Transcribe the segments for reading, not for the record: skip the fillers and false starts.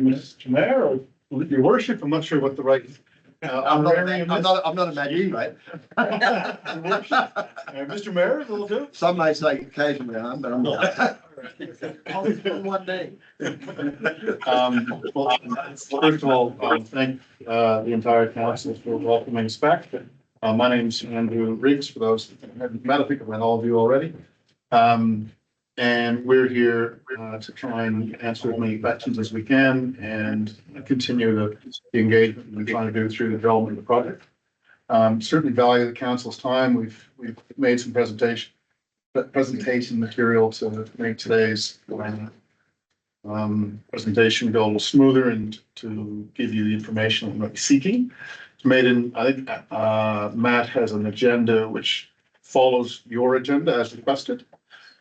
Mr. Mayor, or your worship, I'm not sure what the right. I'm not a magistrate. Mr. Mayor, will do. Some may say occasionally I'm, but I'm not. One day. Well, first of all, thank the entire council for welcoming us back. My name's Andrew Riggs, for those that haven't met, I think I've met all of you already. And we're here to try and answer as many questions as we can and continue the engagement we're trying to do through the development of the project. Certainly value the council's time. We've made some presentation material to make today's presentation go a little smoother and to give you the information I'm really seeking. It's made in, I think Matt has an agenda which follows your agenda as requested.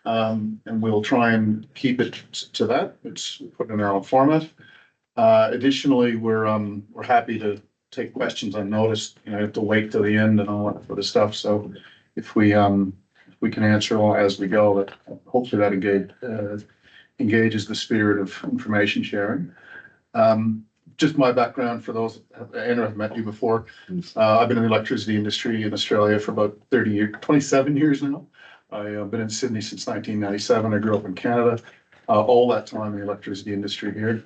And we'll try and keep it to that. It's put in our own format. Additionally, we're happy to take questions unnoticed. You know, you have to wait till the end and all that sort of stuff. So if we can answer all as we go, that hopefully that engages the spirit of information sharing. Just my background for those, Andrew, I've met you before. I've been in the electricity industry in Australia for about 27 years now. I've been in Sydney since 1997. I grew up in Canada, all that time in the electricity industry here.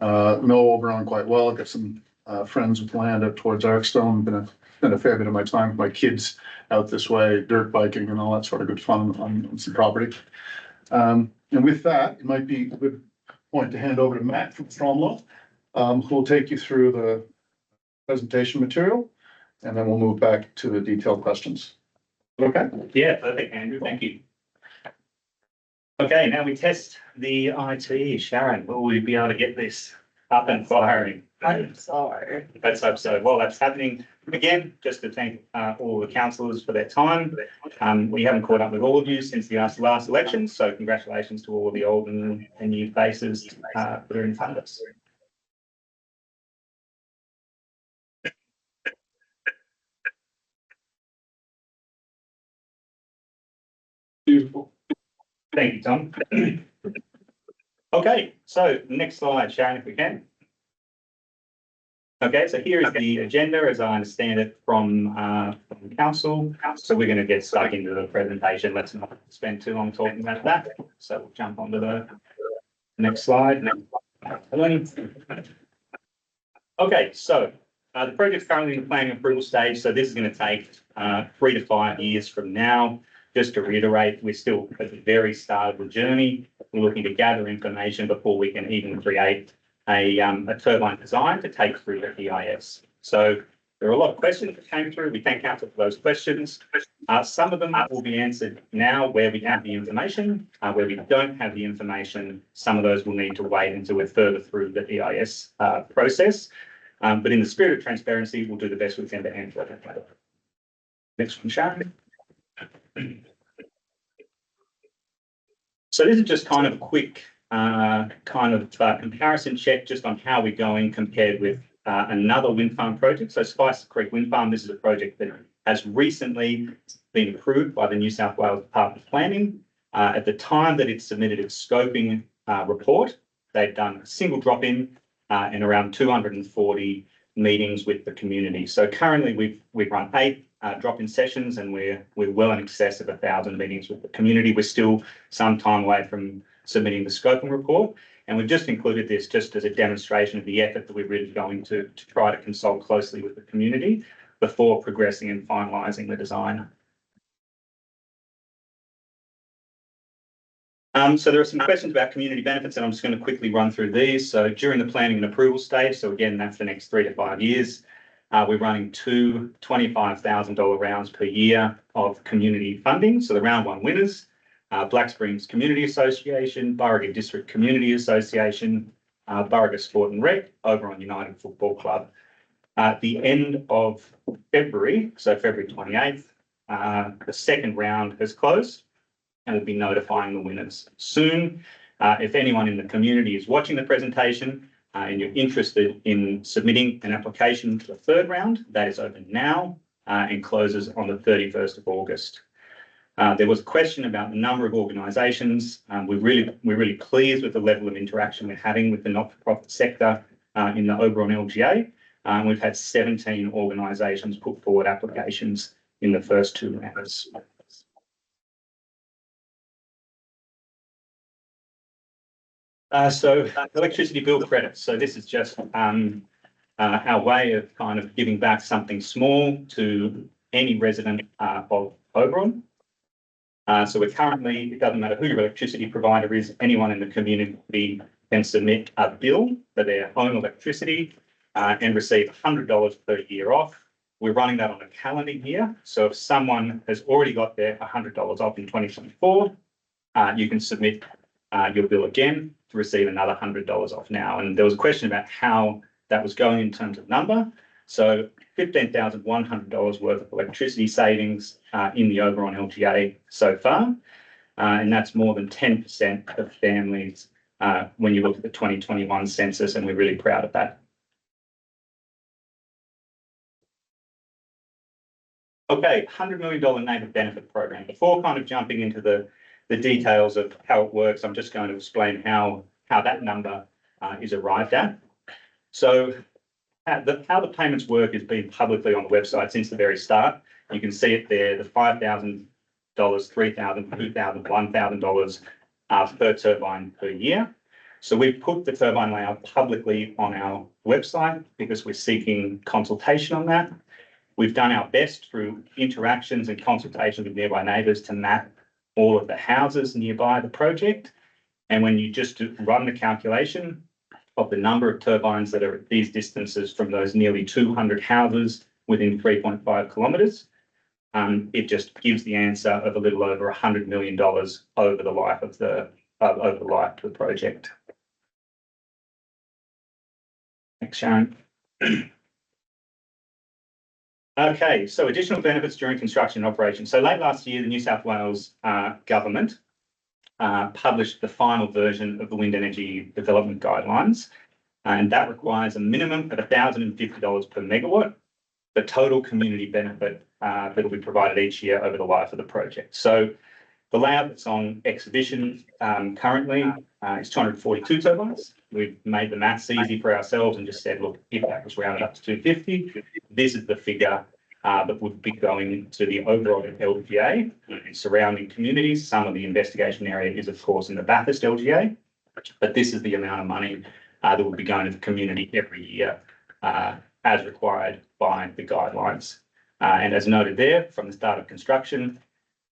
Know Oberon quite well. I've got some friends with land up towards Arcstone. Spent a fair bit of my time with my kids out this way, dirt biking and all that sort of good fun on some property. And with that, it might be a good point to hand over to Matt from Stromlo, who will take you through the presentation material, and then we'll move back to the detailed questions. Okay. Yeah, perfect, Andrew. Thank you. Okay, now we test the IT. Sharon, will we be able to get this up and firing? I'm sorry. Let's hope so. Well, that's happening. Again, just to thank all the councillors for their time. We haven't caught up with all of you since the last election, so congratulations to all of the old and new faces that are in front of us. Beautiful. Thank you, Tom. Okay, so next slide, Sharon, if we can. Okay, so here is the agenda as I understand it from council. So we're going to get stuck into the presentation. Let's not spend too long talking about that. So we'll jump onto the next slide. Okay, so the project's currently in the planning approval stage. So this is going to take 3 to 5 years from now. Just to reiterate, we're still at the very start of the journey. We're looking to gather information before we can even create a turbine design to take through the EIS. So there are a lot of questions that came through. We thank council for those questions. Some of them will be answered now where we have the information. Where we don't have the information, some of those will need to wait until we're further through the EIS process. But in the spirit of transparency, we'll do the best we can to answer that. Next one, Sharon. So this is just kind of a quick comparison check just on how we're going compared with another wind farm project. So Spice Creek Wind Farm, this is a project that has recently been approved by the New South Wales Department of Planning. At the time that it submitted its scoping report, they'd done a single drop-in and around 240 meetings with the community. So currently we've run 8 drop-in sessions and we're well in excess of 1,000 meetings with the community. We're still some time away from submitting the scoping report, and we've just included this just as a demonstration of the effort that we're really going to try to consult closely with the community before progressing and finalising the design. So there are some questions about community benefits, and I'm just going to quickly run through these. So during the planning and approval stage, so again, that's the next 3 to 5 years, we're running 2 $25,000 rounds per year of community funding. So the round 1 winners, Black Springs Community Association, Burriga District Community Association, Burriga Sport and Rec, Oberon United Football Club. At the end of February, so February 28th, the second round has closed and we'll be notifying the winners soon. If anyone in the community is watching the presentation and you're interested in submitting an application to the third round, that is open now and closes on the 31st of August. There was a question about the number of organisations. We're really pleased with the level of interaction we're having with the not-for-profit sector in the Oberon LGA. We've had 17 organisations put forward applications in the first 2 rounds. So electricity bill credits. So this is just our way of kind of giving back something small to any resident of Oberon. So we're currently, it doesn't matter who your electricity provider is, anyone in the community can submit a bill for their home electricity and receive $100 per year off. We're running that on a calendar year. So if someone has already got their $100 off in 2024, you can submit your bill again to receive another $100 off now. And there was a question about how that was going in terms of number. So $15,100 worth of electricity savings in the Oberon LGA so far. And that's more than 10% of families when you look at the 2021 census, and we're really proud of that. Okay, $100 million neighbour benefit program. Before kind of jumping into the details of how it works, I'm just going to explain how that number is arrived at. So how the payments work has been publicly on the website since the very start. You can see it there, the $5,000, $3,000, $2,000, $1,000 per turbine per year. So we've put the turbine layout publicly on our website because we're seeking consultation on that. We've done our best through interactions and consultations with nearby neighbours to map all of the houses nearby the project. And when you just run the calculation of the number of turbines that are at these distances from those nearly 200 houses within 3.5 kilometres, it just gives the answer of a little over $100 million over the life of the project. Thanks, Sharon. Okay, so additional benefits during construction and operation. So late last year, the New South Wales government published the final version of the wind energy development guidelines, and that requires a minimum of $1,050 per megawatt, the total community benefit that will be provided each year over the life of the project. So the layout that's on exhibition currently is 242 turbines. We've made the maths easy for ourselves and just said, look, if that was rounded up to 250, this is the figure that would be going to the overall LGA and surrounding communities. Some of the investigation area is, of course, in the Bathurst LGA, but this is the amount of money that will be going to the community every year as required by the guidelines. And as noted there, from the start of construction,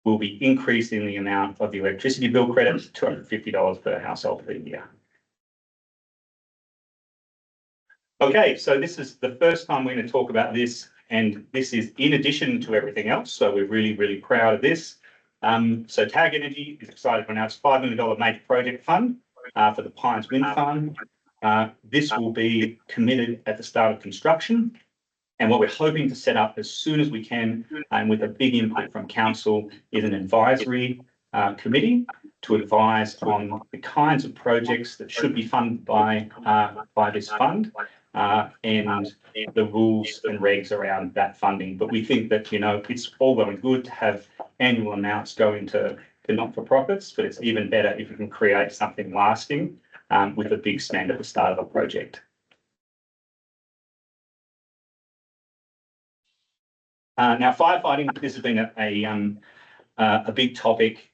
we'll be increasing the amount of the electricity bill credit to $250 per household per year. Okay, so this is the first time we're going to talk about this, and this is in addition to everything else. So we're really, really proud of this. So TAG Energy is excited to announce $5 million major project fund for the Pines Wind Farm. This will be committed at the start of construction. And what we're hoping to set up as soon as we can, and with a big input from council, is an advisory committee to advise on the kinds of projects that should be funded by this fund and the rules and regs around that funding. But we think that, you know, it's all well and good to have annual amounts going to not-for-profits, but it's even better if you can create something lasting with a big spend at the start of a project. Now, firefighting, this has been a big topic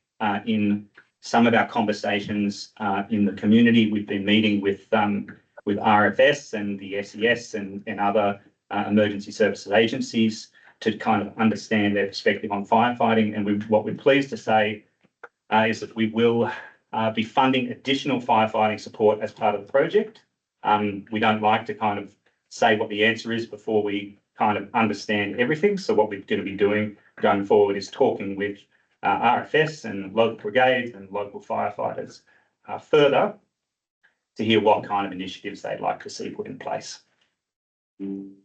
in some of our conversations in the community. We've been meeting with RFS and the SES and other emergency services agencies to kind of understand their perspective on firefighting. And what we're pleased to say is that we will be funding additional firefighting support as part of the project. We don't like to kind of say what the answer is before we kind of understand everything. So what we're going to be doing going forward is talking with RFS and local brigades and local firefighters further to hear what kind of initiatives they'd like to see put in place. And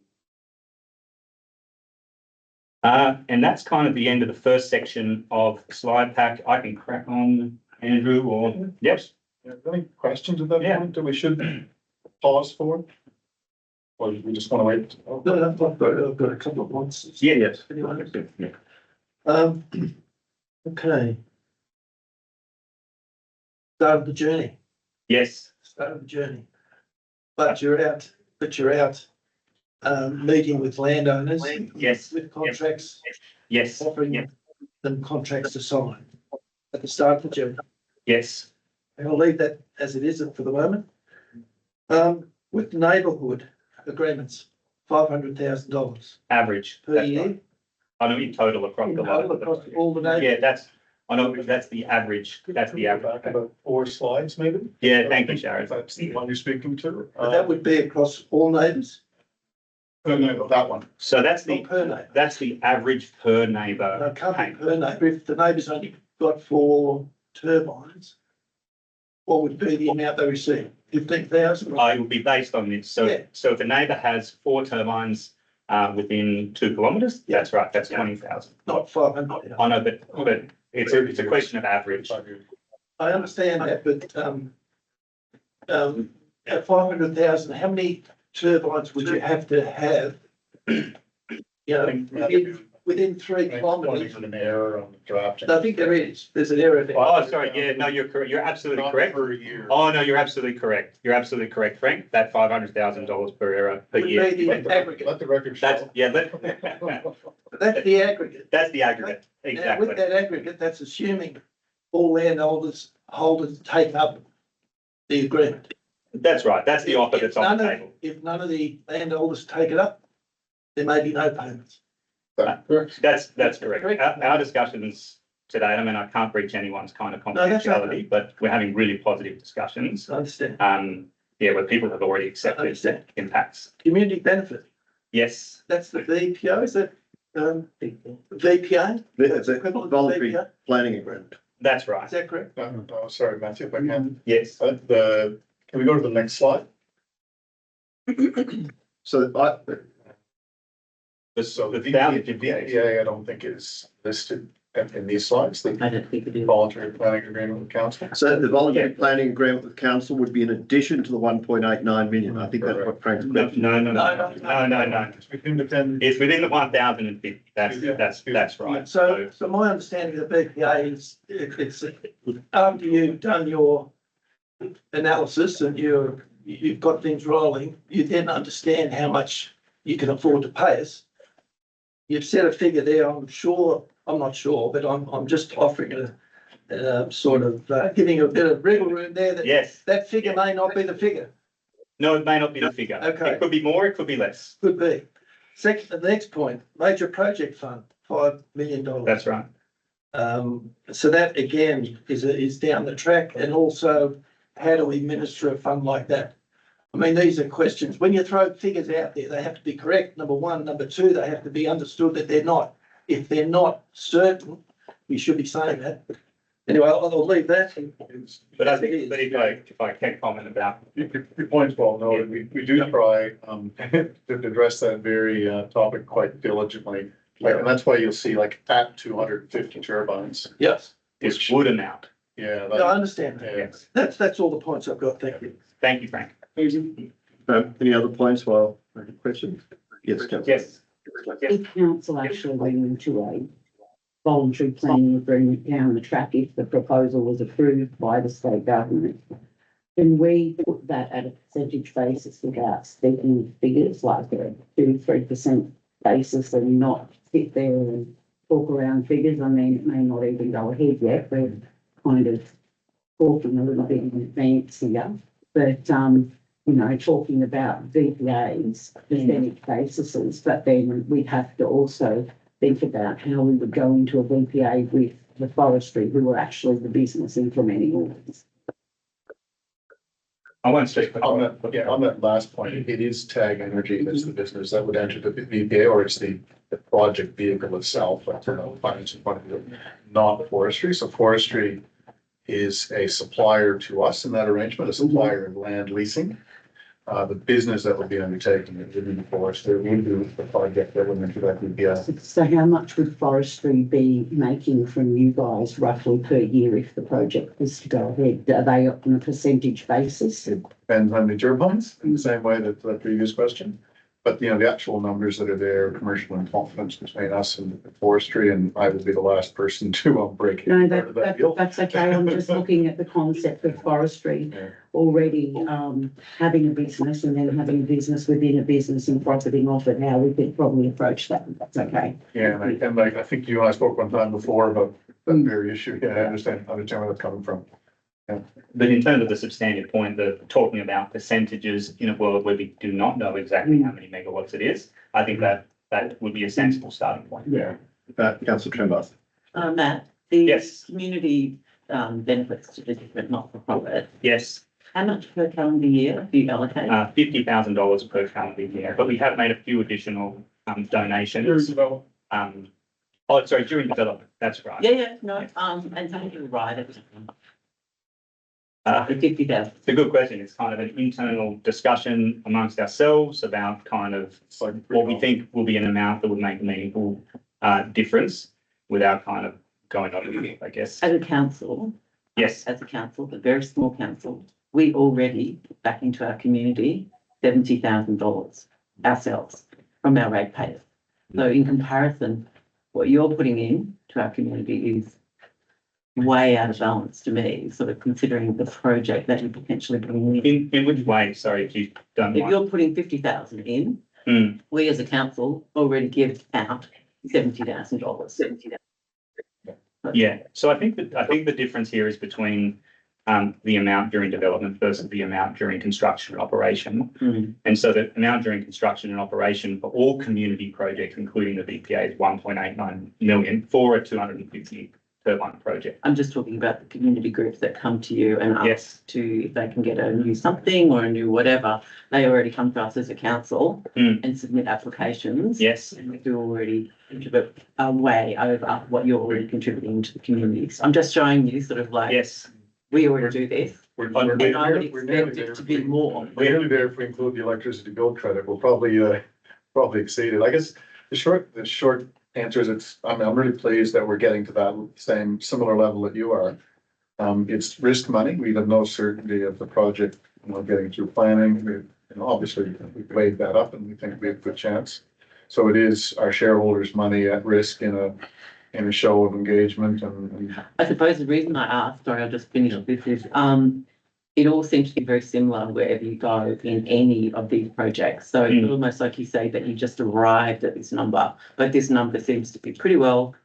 that's kind of the end of the first section of the slide pack. I can crack on, Andrew, or yes. Any questions at that point that we should pause for? Or we just want to wait? No, I've got a couple of points. Yeah, yes. Okay. Start of the journey, Yes, start of the journey. But you're out, meeting with landowners. Yes. With contracts, yes, offering them contracts to sign at the start of the journey. yes. And I'll leave that as it is for the moment. With neighbourhood agreements, $500,000 Average. per That's year. right. I know in total across the lot. Across all the neighbours. Yeah, I know that's the average, that's the Back average. about 4 slides, maybe? Yeah, thank you, Sharon. If that's the one you're speaking to. But that would be across all neighbours, No, that one. So that's not per neighbour. that's the average per No, neighbour. it can't be payment. per neighbour. If the neighbour's only got 4 turbines, what would be the amount they receive? 15,000? It would be based on this. Yeah. So if a neighbour has 4 turbines within 2 kilometres, Yeah. that's right, that's 20,000. Not 500. I know, but it's a question of average. I understand that, but, at 500,000, how many turbines would you have to have? You know, within 3 kilometres. An error on the drafting. I think there is, there's an error there. Oh, sorry, yeah, no, you're correct, you're absolutely Not correct. per year. Oh, no, you're absolutely correct. You're absolutely correct, Frank. That $500,000 per error per Would year. be the aggregate. Let the record show. That's, yeah, That's the aggregate. that's the aggregate, Now, exactly. with that aggregate, that's assuming all holders take up the agreement. That's right, that's the offer that's on the table. If none of the landholders take it up, there may be no payments. Correct. That's correct. Our discussions today, I mean, I can't breach anyone's kind of No, that's okay. confidentiality, but we're having really positive discussions. I understand. Yeah, where people have already I accepted understand. impacts. Community benefit, Yes, that's the VPO, is that, VPA? It's a Equivalent to voluntary VPA? planning agreement. that's Is right. that correct? Oh, sorry, Matthew, if I can. Yes. Can we go to the next slide? So So the thousand- VPA, I don't think is listed in these slides, the I don't think it is. voluntary planning agreement with council. So the voluntary planning agreement with council would be in addition to the 1.89 million. I think that's what Frank's No, question. no, no. It's within the 10. It's within the 1,050. That's right. So my understanding of the VPA is, it's, after you've done your analysis and you've got things rolling, you then understand how much you can afford to pay us. You've set a figure there, I'm not sure, but I'm just offering a sort of, giving a bit of wriggle room there that Yes. that figure may not be the figure, No, it may not be the figure. Okay. It could be more, it could be less. could be. Second, the next point, major project fund, $5 million. That's right. So that again is down the track, and also how do we administer a fund like that? I mean, these are questions, when you throw figures out there, they have to be correct, number one, number two, they have to be understood that they're not. If they're not certain, we should be saying that. Anyway, I'll leave that. But I As it think, is. but if I can comment about, Your point's well noted. We do try to address that very topic quite diligently. And that's why you'll see like at 250 turbines. Yes, this would amount. Yeah. no, I understand that. Yes. That's all the points I've got, thank you. Thank you, Frank. Any other points while questions? Yes, councillor. Yes. If council actually went into a voluntary planning agreement down the track, if the proposal was approved by the state government, can we put that at a percentage basis without speaking figures like a 2-3% basis and not sit there and talk around figures? I mean, it may not even go ahead yet. We're kind of talking a little bit in advance here, but talking about VPAs, percentage bases, but then we'd have to also think about how we would go into a VPA with the forestry, who are actually the business implementing all this. I won't speak. On that last point, it is TAG Energy that's the business that would enter the VPA, or it's the project vehicle itself, but financial point of view, not forestry. So forestry is a supplier to us in that arrangement, a supplier in land leasing. The business that would be undertaking it would be forestry, would do the project that would enter that VPA. So how much would forestry be making from you guys roughly per year if the project was to go ahead? Are they on a percentage basis? It depends on the turbines, in the same way that the previous question. But, the actual numbers that are there, commercial and confidence between us and forestry, and I will be the last person to break No, any part of that deal. that's okay. I'm just looking at the concept of forestry Yeah. already, having a business and then having a business within a business and profiting off it, how we could probably approach that. That's okay. Yeah, and I think you and I spoke one time before about that very issue. Yeah, I understand where that's coming from. But in terms of the substantive point, the talking about percentages in a world where we do not know exactly how many megawatts it is, I think that would be a sensible starting point. Yeah. Councillor Trembath. Matt, the Yes. community benefits to the different not-for-profit, Yes, how much per calendar year do you allocate? $50,000 per calendar year, but we have made a few additional donations. During development, that's right. Yeah, no, and thank you, right, it was Uh, 50,000. It's a good question. It's kind of an internal discussion amongst ourselves about kind of what we think will be an amount that would make a meaningful difference without kind of going on, I guess. As a council, Yes, as a council, a very small council, we already put back into our community $70,000 ourselves from our ratepayers. So in comparison, what you're putting in to our community is way out of balance to me, sort of considering the project that you're potentially bringing in. in which way? Sorry, if you don't If mind. you're putting 50,000 in, Hmm. we as a council already give out $70,000. Yeah, so I think the difference here is between the amount during development versus the amount during construction and operation. Mm. And so the amount during construction and operation for all community projects, including the BPA, is 1.89 million for a 250 turbine project. I'm just talking about the community groups that come to you and ask Yes. to, if they can get a new something or a new whatever, they already come to us as a council Mm. and submit applications. Yes, And we do already contribute way over what you're already contributing to the communities. I'm just showing you sort of like, yes. we already do this. We're And I would nearly expect there. it to be more. We're nearly there if we include the electricity bill credit. We'll probably exceed it. I guess the short answer is I'm really pleased that we're getting to that similar level that you are. It's risk money. We have no certainty of the project, getting through planning. Obviously we've weighed that up and we think we have a good chance. So it is our shareholders' money at risk in a show of engagement and I suppose the reason I asked, sorry, I'll just finish this is, it all seems to be very similar wherever you go in any of these projects. So it's almost like you say that you just arrived at this number, but this number seems to be pretty well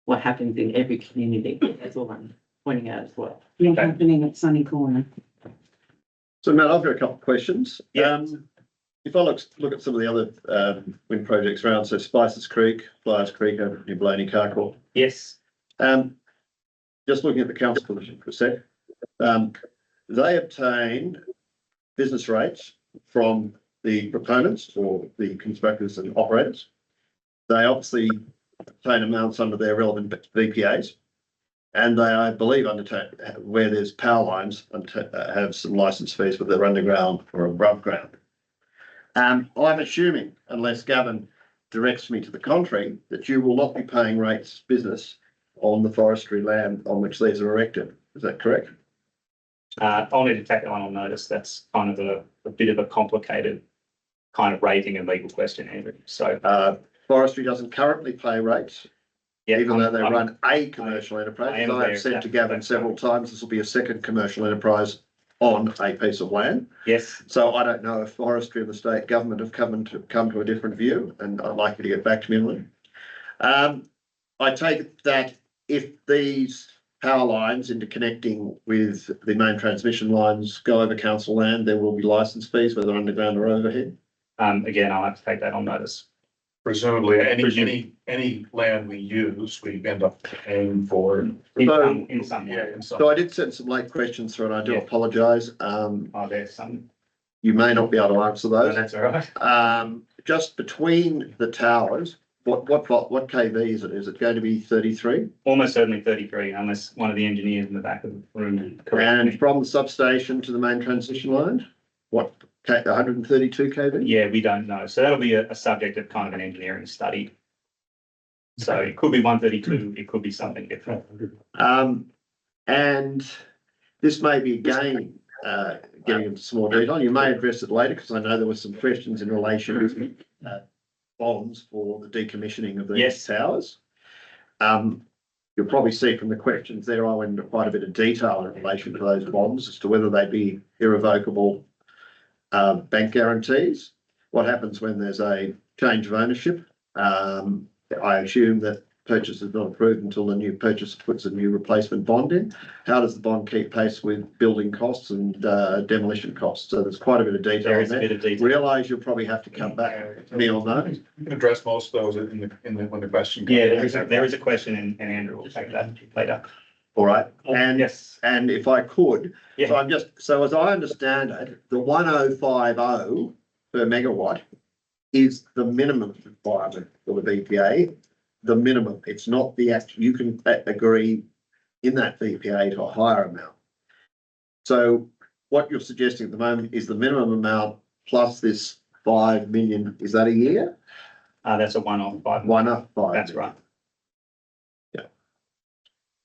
what happens in every community. That's all I'm pointing out as well. Not happening at Sunny Corner. So Matt, I've got a couple of questions. Yeah. If I look at some of the other wind projects around, so Spices Creek, Flyers Creek over at New Blaney, Carcourt. Yes. Just looking at the council position for a sec. They obtain business rates from the proponents or the constructors and operators. They obviously obtain amounts under their relevant VPAs. And they, I believe, undertake where there's power lines and have some license fees whether they're underground or above ground. I'm assuming, unless Gavin directs me to the contrary, that you will not be paying rates business on the forestry land on which these are erected. Is that correct? I'll need to take that one on notice. That's kind of a bit of a complicated kind of rating and legal question, Andrew. So, Forestry doesn't currently pay rates, yeah. even though they run a commercial enterprise. I As am I aware have of said that. to Gavin several times, this will be a second commercial enterprise on a piece of land. Yes, So I don't know if forestry and the state government have come to a different view, and I'd like you to get back to me on that. I take it that if these power lines interconnecting with the main transmission lines go over council land, there will be license fees, whether underground or overhead. again, I'll have to take that on notice. presumably any land we use, we end up paying for. In some way. Yeah, in some. So I did send some late questions through, and I do Yeah. apologise. There's some, You may not be able to answer no, those. that's all right. Just between the towers, what kV is it? Is it going to be 33? Almost certainly 33, unless one of the engineers in the back of the room corrects And me. from the substation to the main transmission line, 132 kV? Yeah, we don't know. So that'll be a subject of kind of an engineering study. So it could be 132, it could be something different. And this may be again, getting into some more detail. You may address it later because I know there were some questions in relation to bonds for the decommissioning of these Yes. towers. You'll probably see from the questions there, I went into quite a bit of detail in relation to those bonds as to whether they be irrevocable bank guarantees. What happens when there's a change of ownership? I assume that purchase is not approved until the new purchaser puts a new replacement bond in. How does the bond keep pace with building costs and demolition costs? So there's quite a bit of detail There on is a bit there. of detail. Realise you'll probably have to come back to me on those. You can address most of those when the question comes. Yeah, there is a question and Andrew will take that later. All right, and Yes, if I could, yeah, so as I understand it, the 1050 per megawatt is the minimum requirement for the VPA. The minimum, it's not the actual, you can agree in that VPA to a higher amount. So what you're suggesting at the moment is the minimum amount plus this 5 million, is that a year? that's a one-off 5 million. Why not 5 That's million?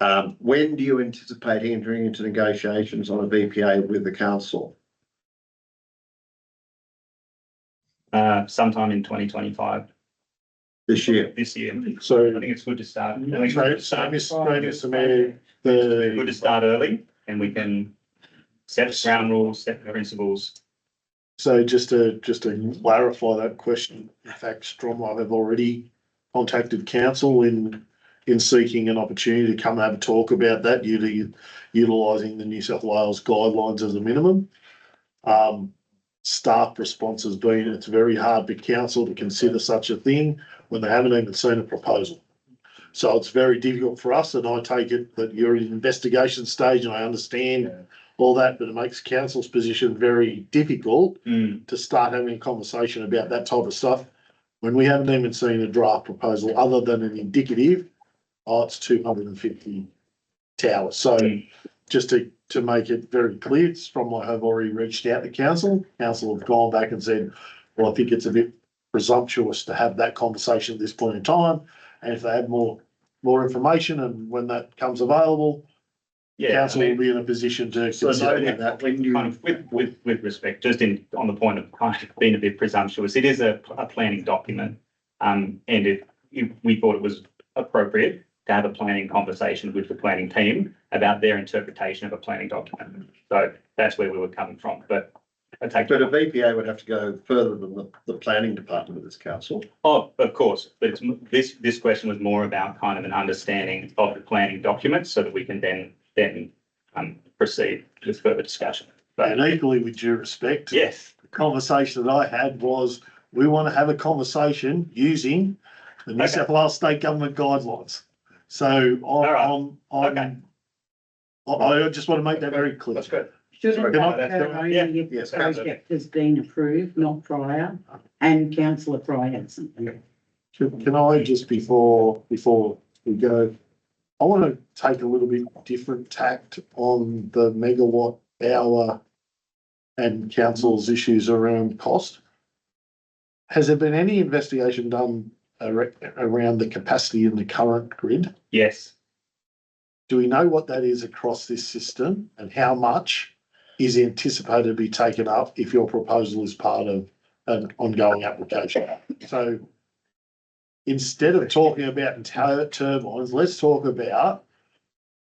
right. When do you anticipate entering into negotiations on a VPA with the council? Sometime in 2025, This year? this year. So, I think it's good to start. so, Mr. Mayor, Good to start early and we can set the ground rules, set the principles. So just to clarify that question, in fact, Stromwell have already contacted council in seeking an opportunity to come have a talk about that, utilising the New South Wales guidelines as a minimum. Staff response has been, it's very hard for council to consider such a thing when they haven't even seen a proposal. So it's very difficult for us, and I take it that you're in investigation stage, and I understand all that, but it makes council's position very difficult to start having a conversation about that type of stuff when we haven't even seen a draft proposal other than an indicative. Oh, it's 250 towers. So just to make it very clear, Stromwell have already reached out to council. Council have gone back and said, well, I think it's a bit presumptuous to have that conversation at this point in time. And if they have more information and when that comes available, council will be in a position to consider that when you kind of with respect, just on the point of kind of being a bit presumptuous, it is a planning document. And we thought it was appropriate to have a planning conversation with the planning team about their interpretation of a planning document. So that's where we were coming from, but I take. But a VPA would have to go further than the planning department of this council. Oh, of course, but this question was more about kind of an understanding of the planning documents so that we can then proceed with further discussion. But And equally, with due respect, yes, the conversation that I had was, we want to have a conversation using the New South Wales state government guidelines. So I just want to make that very clear. that's good. Shouldn't Sorry, that that's occur good. only Yeah. if the Yes. project has been approved, not prior, and councillor Fry had something? Can I just, before we go, I want to take a little bit different tact on the megawatt hour and council's issues around cost. Has there been any investigation done around the capacity in the current grid? Yes. Do we know what that is across this system and how much is anticipated to be taken up if your proposal is part of an ongoing application? So instead of talking about turbines, let's talk about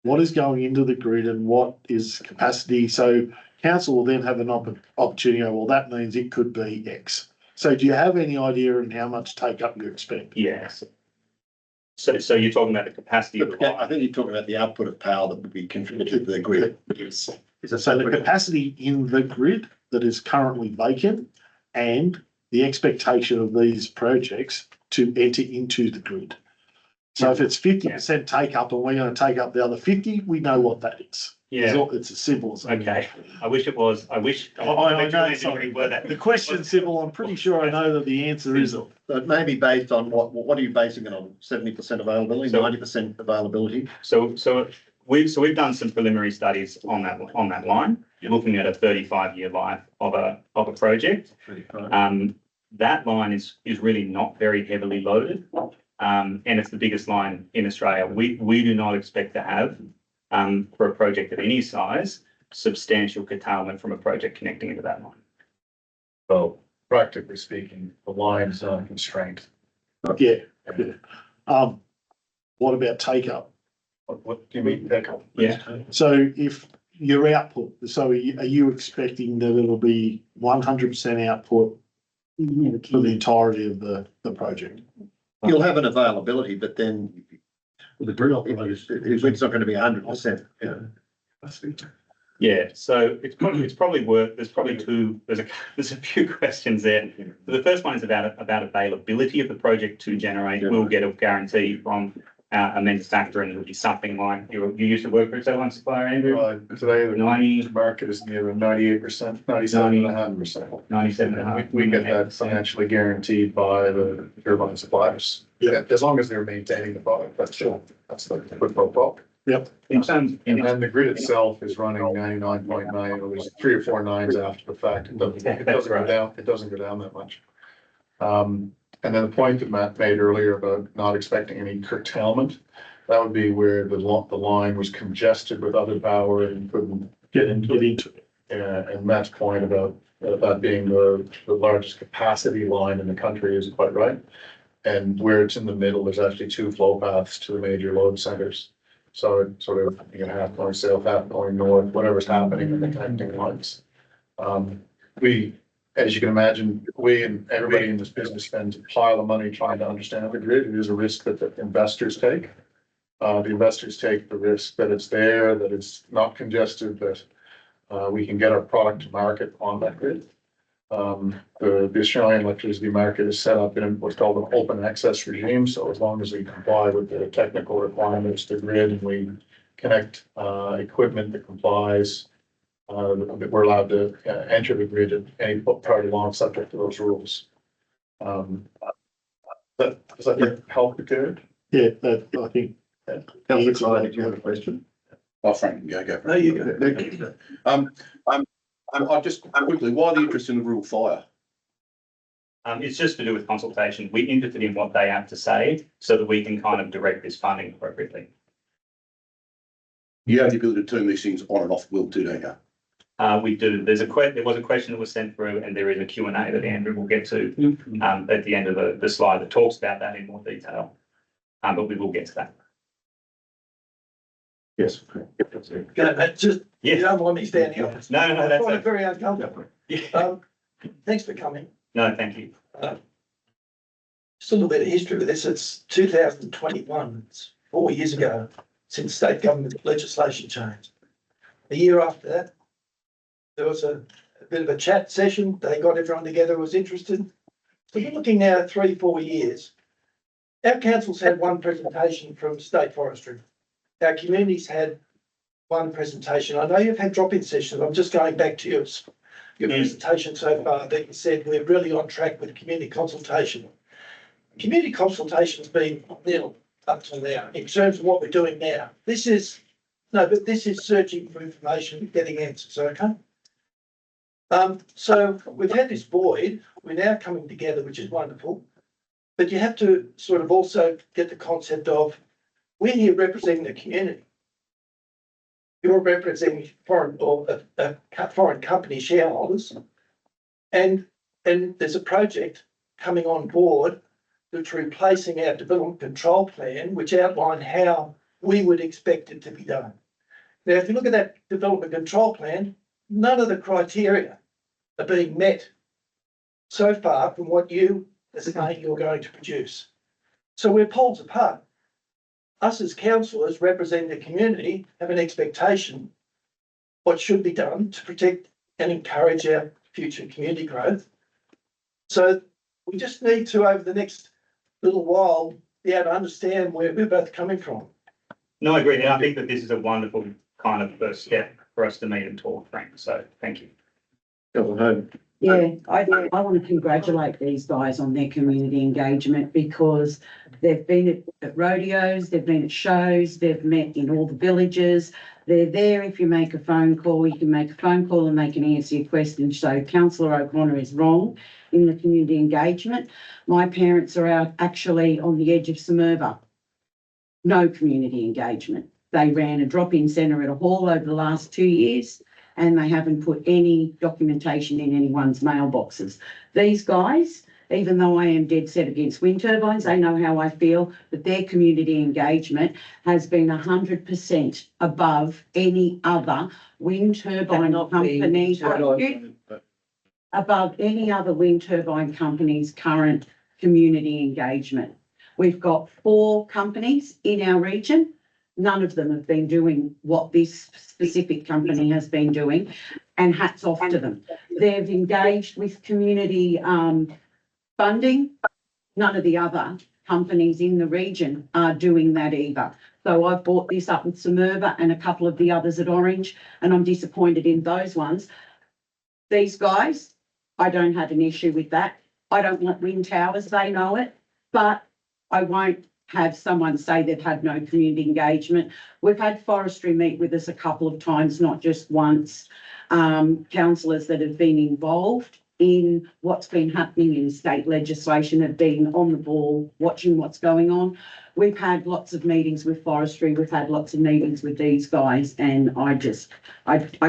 what is going into the grid and what is capacity. So council will then have an opportunity, well, that means it could be X. So do you have any idea on how much take up you expect? Yes. So you're talking about the capacity of the I think you're talking about the output of power that would be contributed to the grid. Yes. So the capacity in the grid that is currently vacant and the expectation of these projects to enter into the grid. So if it's 50% take up and we're going to take up the other 50, we know what that is. Yeah. It's as simple as that. Okay. I wish it was. I know, sorry. The question's simple. I'm pretty sure I know that the answer is. So it may be based on what are you basing it on? 70% availability, So- 90% availability? So we've done some preliminary studies on that line, looking at a 35-year life of a project. That line is really not very heavily loaded, and it's the biggest line in Australia. We do not expect to have, for a project of any size, substantial curtailment from a project connecting into that line. So practically speaking, the line's not a constraint. Yeah, yeah. What about take up? What do you mean, Deco? Yeah. So if your output, so are you expecting that it'll be 100% output You never for the can. entirety of the project? You'll have an availability, but then The grid it's not going to be 100%. Yeah. Yeah, so it's probably worth, there's a few questions there. The first one is about availability of the project to generate. We'll get a guarantee from a manufacturer, and it'll be something like, you used to work for a satellite supplier, Andrew? Today, the 90, market is near 98%, 97.5%. 97.5. We get that financially guaranteed by the turbine suppliers. Yeah. As long as they're maintaining the product, that's the quid pro quo. In terms, And then the grid itself is running 99.9, or there's 3 or 4 nines after the fact. It doesn't go down, it doesn't go down that much. And then the point that Matt made earlier about not expecting any curtailment, that would be where the line was congested with other power and couldn't get into it. And Matt's point about that being the largest capacity line in the country is quite right. And where it's in the middle, there's actually 2 flow paths to the major load centers. So it sort of, you know, half going south, half going north, whatever's happening in the connecting lines. As you can imagine, we and everybody in this business spends a pile of money trying to understand the grid. It is a risk that the investors take. The investors take the risk that it's there, that it's not congested, that we can get our product to market on that grid. The Australian electricity market is set up in what's called an open access regime. So as long as we comply with the technical requirements to the grid and we connect equipment that complies, we're allowed to enter the grid at any part along subject to those rules. Does that help you, David? Yeah, that, I think. Councillor Klein, did you have a question? Oh, Frank, go for it. No, you go. I just quickly, why the interest in the rural fire? it's just to do with consultation. We're interested in what they have to say so that we can kind of direct this funding appropriately. You have the ability to turn these things on and off will too, don't you? We do. There was a question that was sent through, and there is a Q&A that Andrew will get to at the end of the slide that talks about that in more detail. But we will get to that. Yes. Okay, Matt, just, you Yes. don't want me standing up. No, I find it that's very uncomfortable. yeah. Thanks for coming. No, thank you. Just a little bit of history with this. It's 2021. It's 4 years ago since state government legislation changed. A year after that, there was a bit of a chat session. They got everyone together who was interested. So we're looking now at 3-4 years. Our council's had one presentation from State Forestry. Our communities had one presentation. I know you've had drop-in sessions. I'm just going back to your presentation so far that you said we're really on track with community consultation. Community consultation's been nil up till now in terms of what we're doing now. This is searching for information and getting answers, okay? So we've had this void, we're now coming together, which is wonderful. But you have to sort of also get the concept of, we're here representing the community. You're representing foreign company shareholders. And there's a project coming on board that's replacing our development control plan, which outlined how we would expect it to be done. Now, if you look at that development control plan, none of the criteria are being met so far from what you are saying you're going to produce. So we're poles apart. Us as councillors representing the community have an expectation what should be done to protect and encourage our future community growth. So we just need to, over the next little while, be able to understand where we're both coming from. No, I agree. And I think that this is a wonderful kind of first step for us to meet and talk, Frank. So thank you. Yeah, I want to congratulate these guys on their community engagement because they've been at rodeos, they've been at shows, they've met in all the villages. They're there if you make a phone call, you can make a phone call and they can answer your questions. So Councillor O'Connor is wrong in the community engagement. My parents are out actually on the edge of Sumerba. No community engagement. They ran a drop-in centre at a hall over the last 2 years. and they haven't put any documentation in anyone's mailboxes. These guys, even though I am dead set against wind turbines, they know how I feel, but their community engagement has been 100% above any other wind turbine Cannot be company, above any other wind turbine company's current community engagement. We've got 4 companies in our region. None of them have been doing what this specific company has been doing, and hats off to them. They've engaged with community funding. None of the other companies in the region are doing that either. So I've brought this up with Sumerva and a couple of the others at Orange, and I'm disappointed in those ones. These guys, I don't have an issue with that. I don't want wind towers, they know it, but I won't have someone say they've had no community engagement. We've had forestry meet with us a couple of times, not just once. Councillors that have been involved in what's been happening in state legislation have been on the ball, watching what's going on. We've had lots of meetings with forestry, we've had lots of meetings with these guys, and I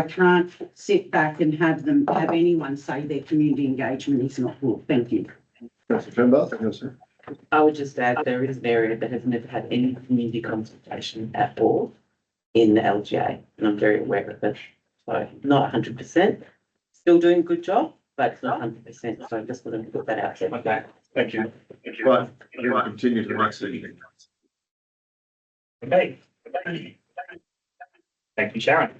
can't sit back and have anyone say their community engagement is not good. Thank you. Councillor Trembath, yes, sir. I would just add, there is an area that has never had any community consultation at all in the LGA, and I'm very aware of it. So not 100%, still doing a good job, but it's not 100%. So I just wanted to put that out there. Okay, thank you. Right, we'll continue to the next meeting. Okay. Thank you, Sharon.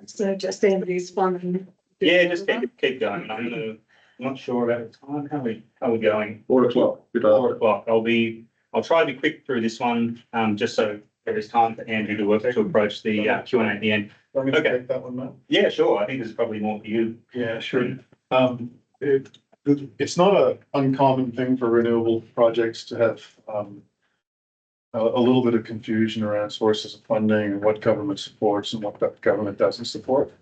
So just everybody's fun. Yeah, just keep going. I'm not sure about the time. How are we going? 4 o'clock, good 4 afternoon. o'clock. I'll try to be quick through this one, just so there is time for Andrew to approach the Q&A at the end. Want me to Okay. take that one, Matt? Yeah, sure. I think this is probably more for you. Yeah, sure. It's not an uncommon thing for renewable projects to have a little bit of confusion around sources of funding and what government supports and what government doesn't support.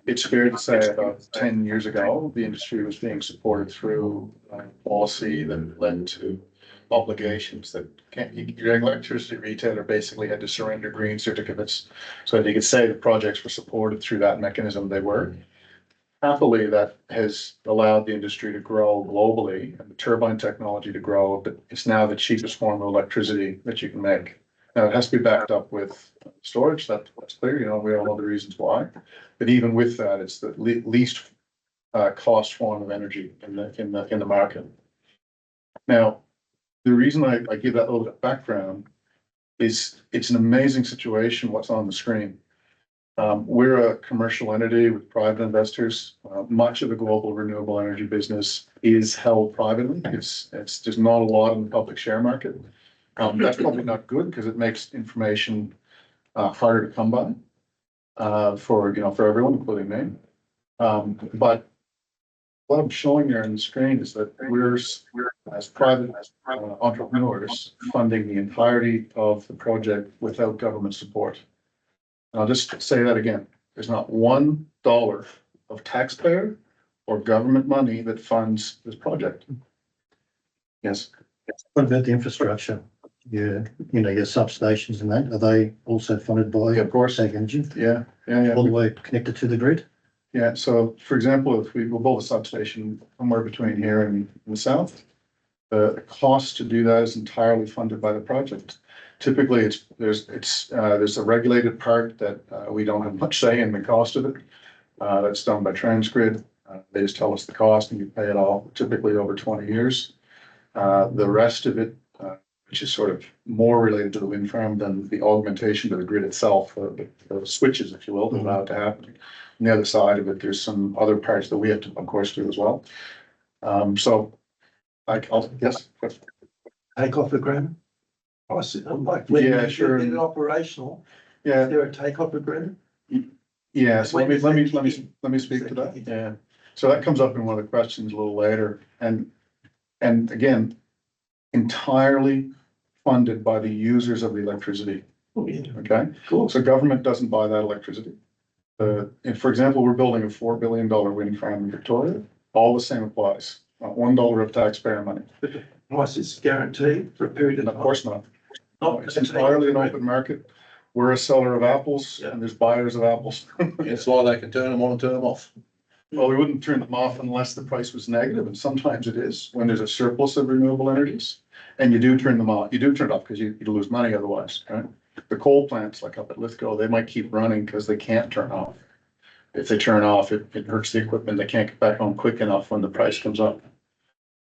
It's fair to say about 10 years ago, the industry was being supported through policy that led to obligations that your electricity retailer basically had to surrender green certificates. So you could say the projects were supported through that mechanism, they were. Happily, that has allowed the industry to grow globally and the turbine technology to grow, but it's now the cheapest form of electricity that you can make. Now, it has to be backed up with storage, that's clear, we all know the reasons why. But even with that, it's the least cost form of energy in the market. Now, the reason I give that little bit of background is it's an amazing situation what's on the screen. We're a commercial entity with private investors. Much of the global renewable energy business is held privately. It's there's not a lot in the public share market. That's probably not good because it makes information harder to come by for everyone, including me. But what I'm showing here on the screen is that we're as private entrepreneurs funding the entirety of the project without government support. And I'll just say that again. There's not $1 of taxpayer or government money that funds this project. Yes. What about the infrastructure? Your substations and that, are they also funded by? Yeah, of course. Ag Energy? Yeah. All the way connected to the grid? Yeah, so for example, if we will build a substation somewhere between here and the south, the cost to do that is entirely funded by the project. Typically, there's a regulated part that we don't have much say in the cost of it. That's done by Transgrid. They just tell us the cost and you pay it all, typically over 20 years. The rest of it, which is sort of more related to the wind farm than the augmentation to the grid itself, the switches, if you will, that allow it to happen. On the other side of it, there's some other parts that we have to, of course, do as well. Yes. Take off the agreement? I see, like, Yeah, when sure. you get it operational, is Yeah, there a take-off agreement? yeah, so let me speak to When that. does it Yeah. So that comes up in one of the questions a little later. And again, entirely funded by the users of the electricity. Oh, yeah, Okay, cool. so government doesn't buy that electricity. If, for example, we're building a $4 billion wind farm in Victoria, all the same applies. Not $1 of taxpayer money. But the price is guaranteed for a period of And time. of course not. Not It's entirely an open market. we're a seller of apples and there's buyers of apples. It's why they can turn them on and turn them off. Well, we wouldn't turn them off unless the price was negative, and sometimes it is when there's a surplus of renewable energies. And you do turn them off, you do turn it off because you lose money otherwise, right? The coal plants like up at Lithgow, they might keep running because they can't turn off. If they turn off, it hurts the equipment. They can't get back on quick enough when the price comes up.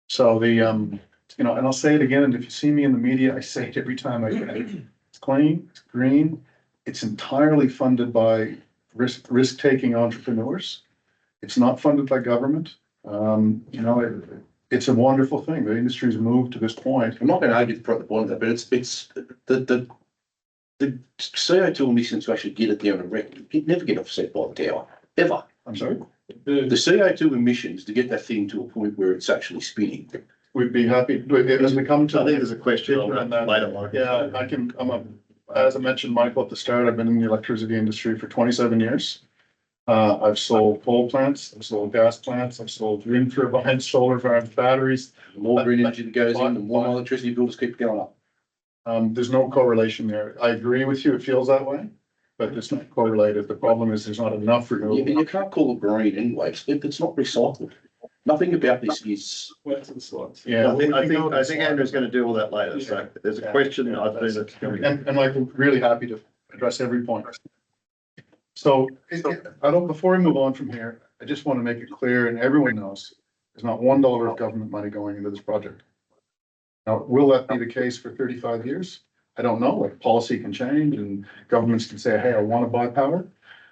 So the, you know, and I'll say it again, and if you see me in the media, I say it every time I get it. It's clean, it's green, it's entirely funded by risk-taking entrepreneurs. It's not funded by government. You know, it's a wonderful thing. The industry's moved to this point. I'm not going to argue the point of that, but it's the CO2 emissions to actually get it there and erect, it never get offset by the tower, ever. I'm sorry? The CO2 emissions to get that thing to a point where it's actually spinning. We'd be happy, as we come to. I think there's a question on that later, Mike. Yeah, I can, as I mentioned, Michael, at the start, I've been in the electricity industry for 27 years. I've sold coal plants, I've sold gas plants, I've sold wind turbines, solar farms, batteries. The more green energy that goes in, the more electricity bills keep going up. There's no correlation there. I agree with you, it feels that way, but it's not correlated. The problem is there's not enough renewable. You can't call it green anyway, it's not recycled. Nothing about this is. Yeah. I think Andrew's gonna do all that later, so there's a question I think that's coming. And Michael, really happy to address every point. So, before we move on from here, I just want to make it clear, and everyone knows, there's not $1 of government money going into this project. Now, will that be the case for 35 years? I don't know, like policy can change and governments can say, hey, I want to buy power.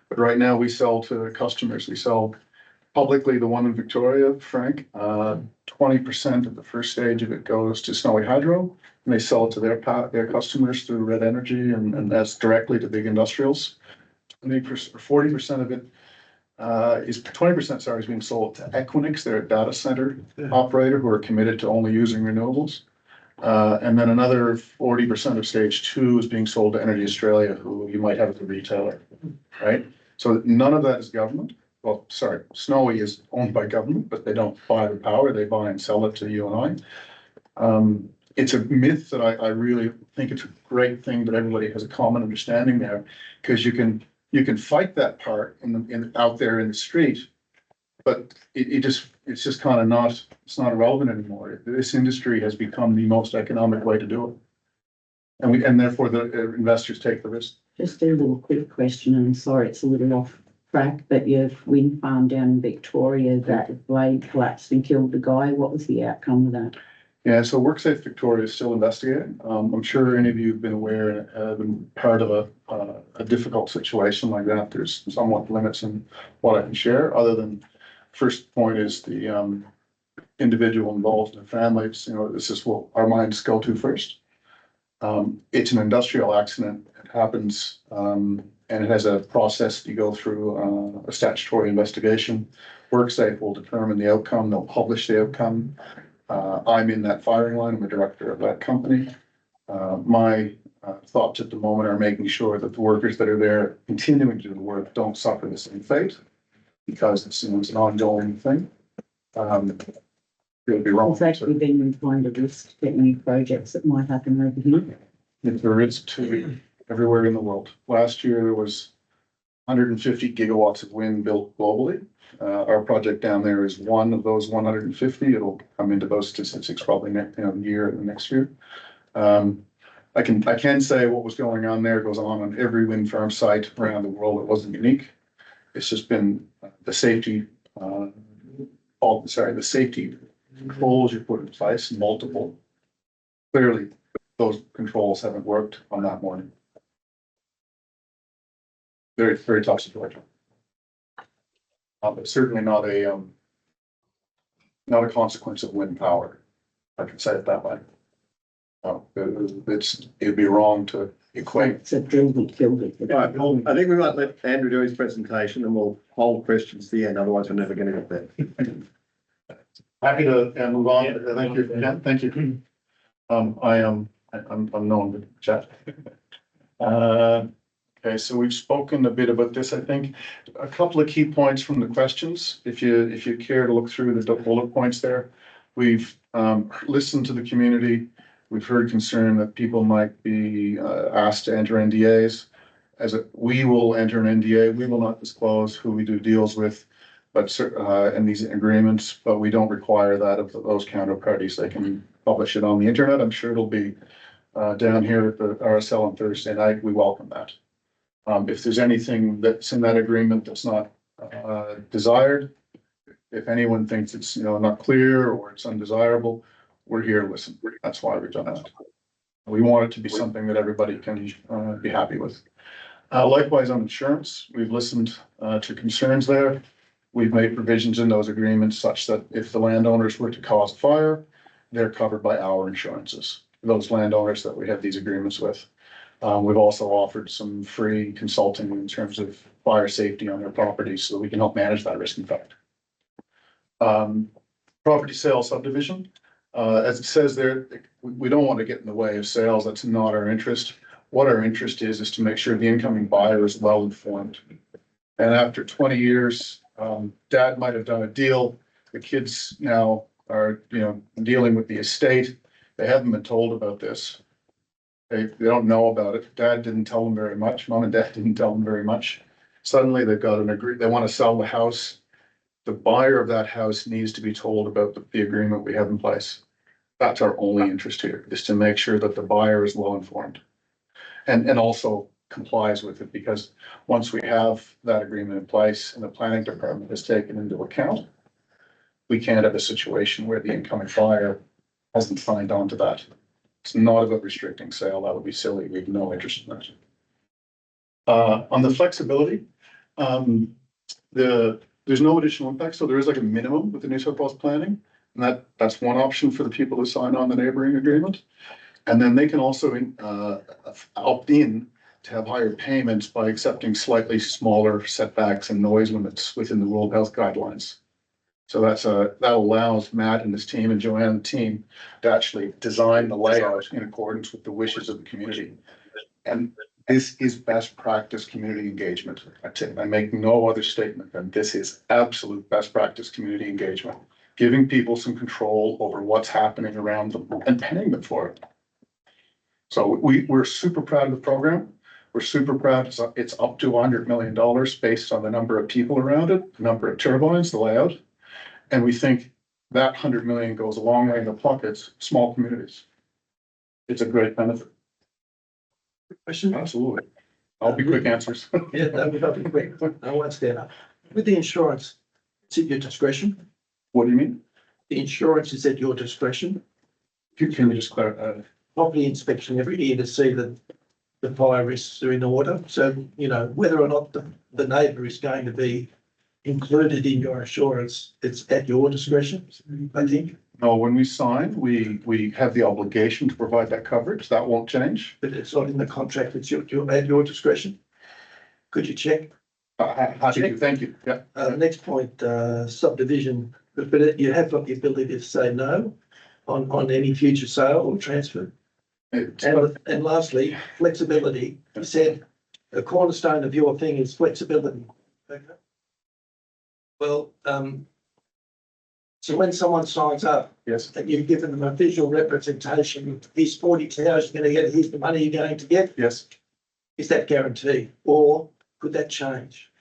But right now we sell to customers, we sell publicly the one in Victoria, Frank, 20% of the first stage of it goes to Snowy Hydro, and they sell it to their customers through Red Energy and that's directly to big industrials. 40% of it is 20%, sorry, is being sold to Equinix. They're a data center operator who are committed to only using renewables. And then another 40% of stage 2 is being sold to Energy Australia, who you might have as a retailer, right? So none of that is government. Well, sorry, Snowy is owned by government, but they don't buy the power. They buy and sell it to you and I. It's a myth that I really think it's a great thing that everybody has a common understanding there, because you can fight that part out there in the street, but it's just kind of not, it's not relevant anymore. This industry has become the most economic way to do it. And therefore the investors take the risk. Just a little quick question, and I'm sorry, it's a little off track, but your wind farm down in Victoria, that blade collapsed and killed the guy. What was the outcome of that? Yeah, so WorkSafe Victoria is still investigating. I'm sure any of you have been aware, been part of a difficult situation like that. There's somewhat limits in what I can share, other than first point is the individual involved and families. You know, this is what our minds go to first. It's an industrial accident. It happens, and it has a process you go through, a statutory investigation. WorkSafe will determine the outcome. They'll publish the outcome. I'm in that firing line. I'm a director of that company. My thoughts at the moment are making sure that the workers that are there continuing to do the work don't suffer the same fate, because it's an ongoing thing. It would be wrong. It's actually been inclined to risk to any projects that might happen over here. It's a risk to everywhere in the world. Last year, there was 150 gigawatts of wind built globally. Our project down there is one of those 150. It'll come into those statistics probably next year. I can say what was going on there goes on every wind farm site around the world. It wasn't unique. It's just been the safety, the safety controls you put in place, multiple. Clearly, those controls haven't worked on that morning. Very, very tough situation. But certainly not a consequence of wind power. I can say it that way. It'd be wrong to equate. It's a drill that killed it. All right, well, I think we might let Andrew do his presentation and we'll hold questions to the end, otherwise we're never going to get there. Happy to move on. Thank you. Yeah, thank you. I'm known to chat. Okay, so we've spoken a bit about this. I think a couple of key points from the questions. If you care to look through the bullet points there, we've listened to the community. We've heard concern that people might be asked to enter NDAs. we will enter an NDA. We will not disclose who we do deals with, but in these agreements, but we don't require that of those counterparties. They can publish it on the internet. I'm sure it'll be down here at the RSL on Thursday night. We welcome that. If there's anything that's in that agreement that's not desired, if anyone thinks it's, not clear or it's undesirable, we're here to listen. That's why we've done that. We want it to be something that everybody can be happy with. Likewise on insurance, we've listened to concerns there. We've made provisions in those agreements such that if the landowners were to cause a fire, they're covered by our insurances, those landowners that we have these agreements with. We've also offered some free consulting in terms of fire safety on their properties so that we can help manage that risk in fact. Property sale subdivision, as it says there, we don't want to get in the way of sales. That's not our interest. What our interest is to make sure the incoming buyer is well informed. And after 20 years, dad might have done a deal. The kids now are, dealing with the estate. They haven't been told about this. They don't know about it. Dad didn't tell them very much. Mom and dad didn't tell them very much. Suddenly they've got they want to sell the house. The buyer of that house needs to be told about the agreement we have in place. That's our only interest here, is to make sure that the buyer is well informed and also complies with it, because once we have that agreement in place and the planning department is taken into account, we can't have a situation where the incoming buyer hasn't signed on to that. It's not about restricting sale. That would be silly. We have no interest in that. On the flexibility, there's no additional impact. So there is like a minimum with the New South Wales planning. And that's one option for the people who sign on the neighboring agreement. And then they can also opt in to have higher payments by accepting slightly smaller setbacks and noise limits within the World Health Guidelines. So that allows Matt and his team and Joanne and the team to actually design the layout in accordance with the wishes of the community. And this is best practice community engagement. I make no other statement than this is absolute best practice community engagement, giving people some control over what's happening around them and paying them for it. So we're super proud of the program. We're super proud. It's up to $100 million based on the number of people around it, the number of turbines, the layout. And we think that 100 million goes a long way in the pockets, small communities. It's a great benefit. Question? Absolutely. I'll be quick answers. Yeah, that'll be quick. I won't stand up. With the insurance, it's at your discretion. What do you mean? The insurance is at your discretion. Can you just clarify? Property inspection every year to see that the fire risks are in order. So, whether or not the neighbour is going to be included in your insurance, it's at your discretion, I think. No, when we sign, we have the obligation to provide that coverage. That won't change. But it's not in the contract, it's at your discretion. Could you check? Happy to, thank you. Yeah. Next point, subdivision, but you have got the ability to say no on any future sale or transfer. And lastly, flexibility. You said the cornerstone of your thing is flexibility. Okay. Well, so when someone signs up, Yes. and you've given them a visual representation, here's 40,000 you're going to get, here's the money you're going to get, Yes. is that guaranteed? Or could that change?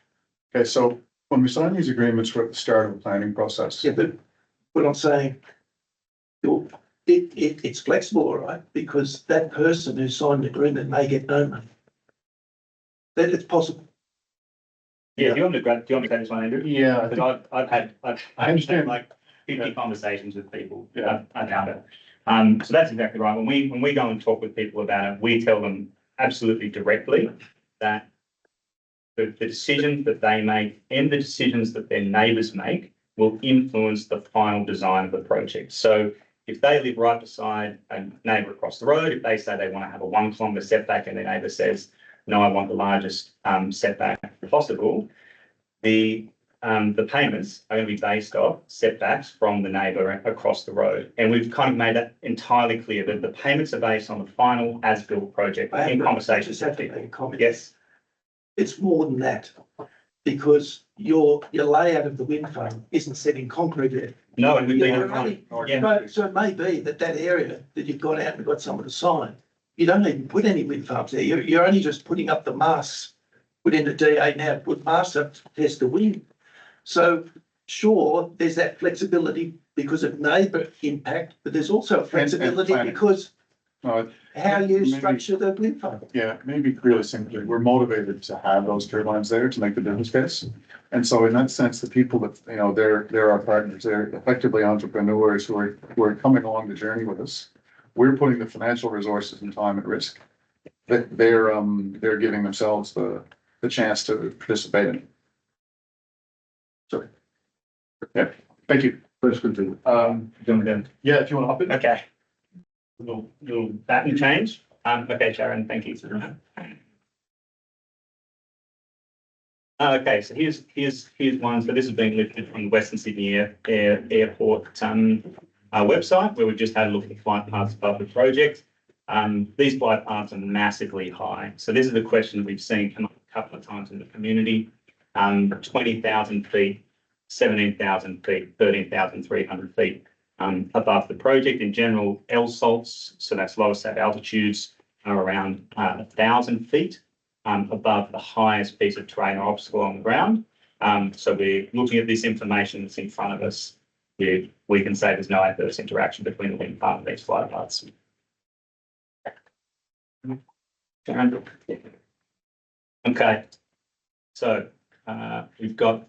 Okay, so when we sign these agreements, we're at the start of the planning process. Yeah, but what I'm saying, it's flexible, all right, because that person who signed the agreement may get no money. That it's possible. Yeah, do you want to take this one, Andrew? Yeah. Because I understand. like 50 conversations with people Yeah. about it. So that's exactly right. When we go and talk with people about it, we tell them absolutely directly that the decisions that they make and the decisions that their neighbours make will influence the final design of the project. So if they live right beside a neighbour across the road, if they say they want to have a 1 kilometre setback and their neighbour says, no, I want the largest setback possible, the payments are going to be based off setbacks from the neighbour across the road. And we've kind of made that entirely clear that the payments are based on the final as-built project in conversations with people. Yes. It's more than that, because your layout of the wind farm isn't set in concrete yet. No, and we've been. So it may be that area that you've got out and got someone to sign you don't even put any wind farms there. You're only just putting up the masts, put in the DA now, put masts up to test the wind. So sure, there's that flexibility because of neighbour impact, but there's also flexibility planning. because No, how you maybe- structure the wind farm. Yeah, maybe really simply, we're motivated to have those turbines there to make the business case. And so in that sense, the people that, you know, they're our partners, they're effectively entrepreneurs who are coming along the journey with us. We're putting the financial resources and time at risk. They're giving themselves the chance to participate in it. Sorry. Yeah, thank you. Let's continue. Yeah, if you want to hop in. Okay. Little pattern change. Okay, Sharon, thank you. Okay, so here's one. So this has been lifted from the Western Sydney Airport website, where we've just had a look at the flight paths above the project. These flight paths are massively high. So this is the question that we've seen come up a couple of times in the community. 20,000 feet, 17,000 feet, 13,300 feet above the project. In general, LSALTs, so that's lowest at altitudes, are around 1,000 feet above the highest piece of terrain or obstacle on the ground. So we're looking at this information that's in front of us. We can say there's no adverse interaction between the wind farm and these flight paths. Okay, so we've got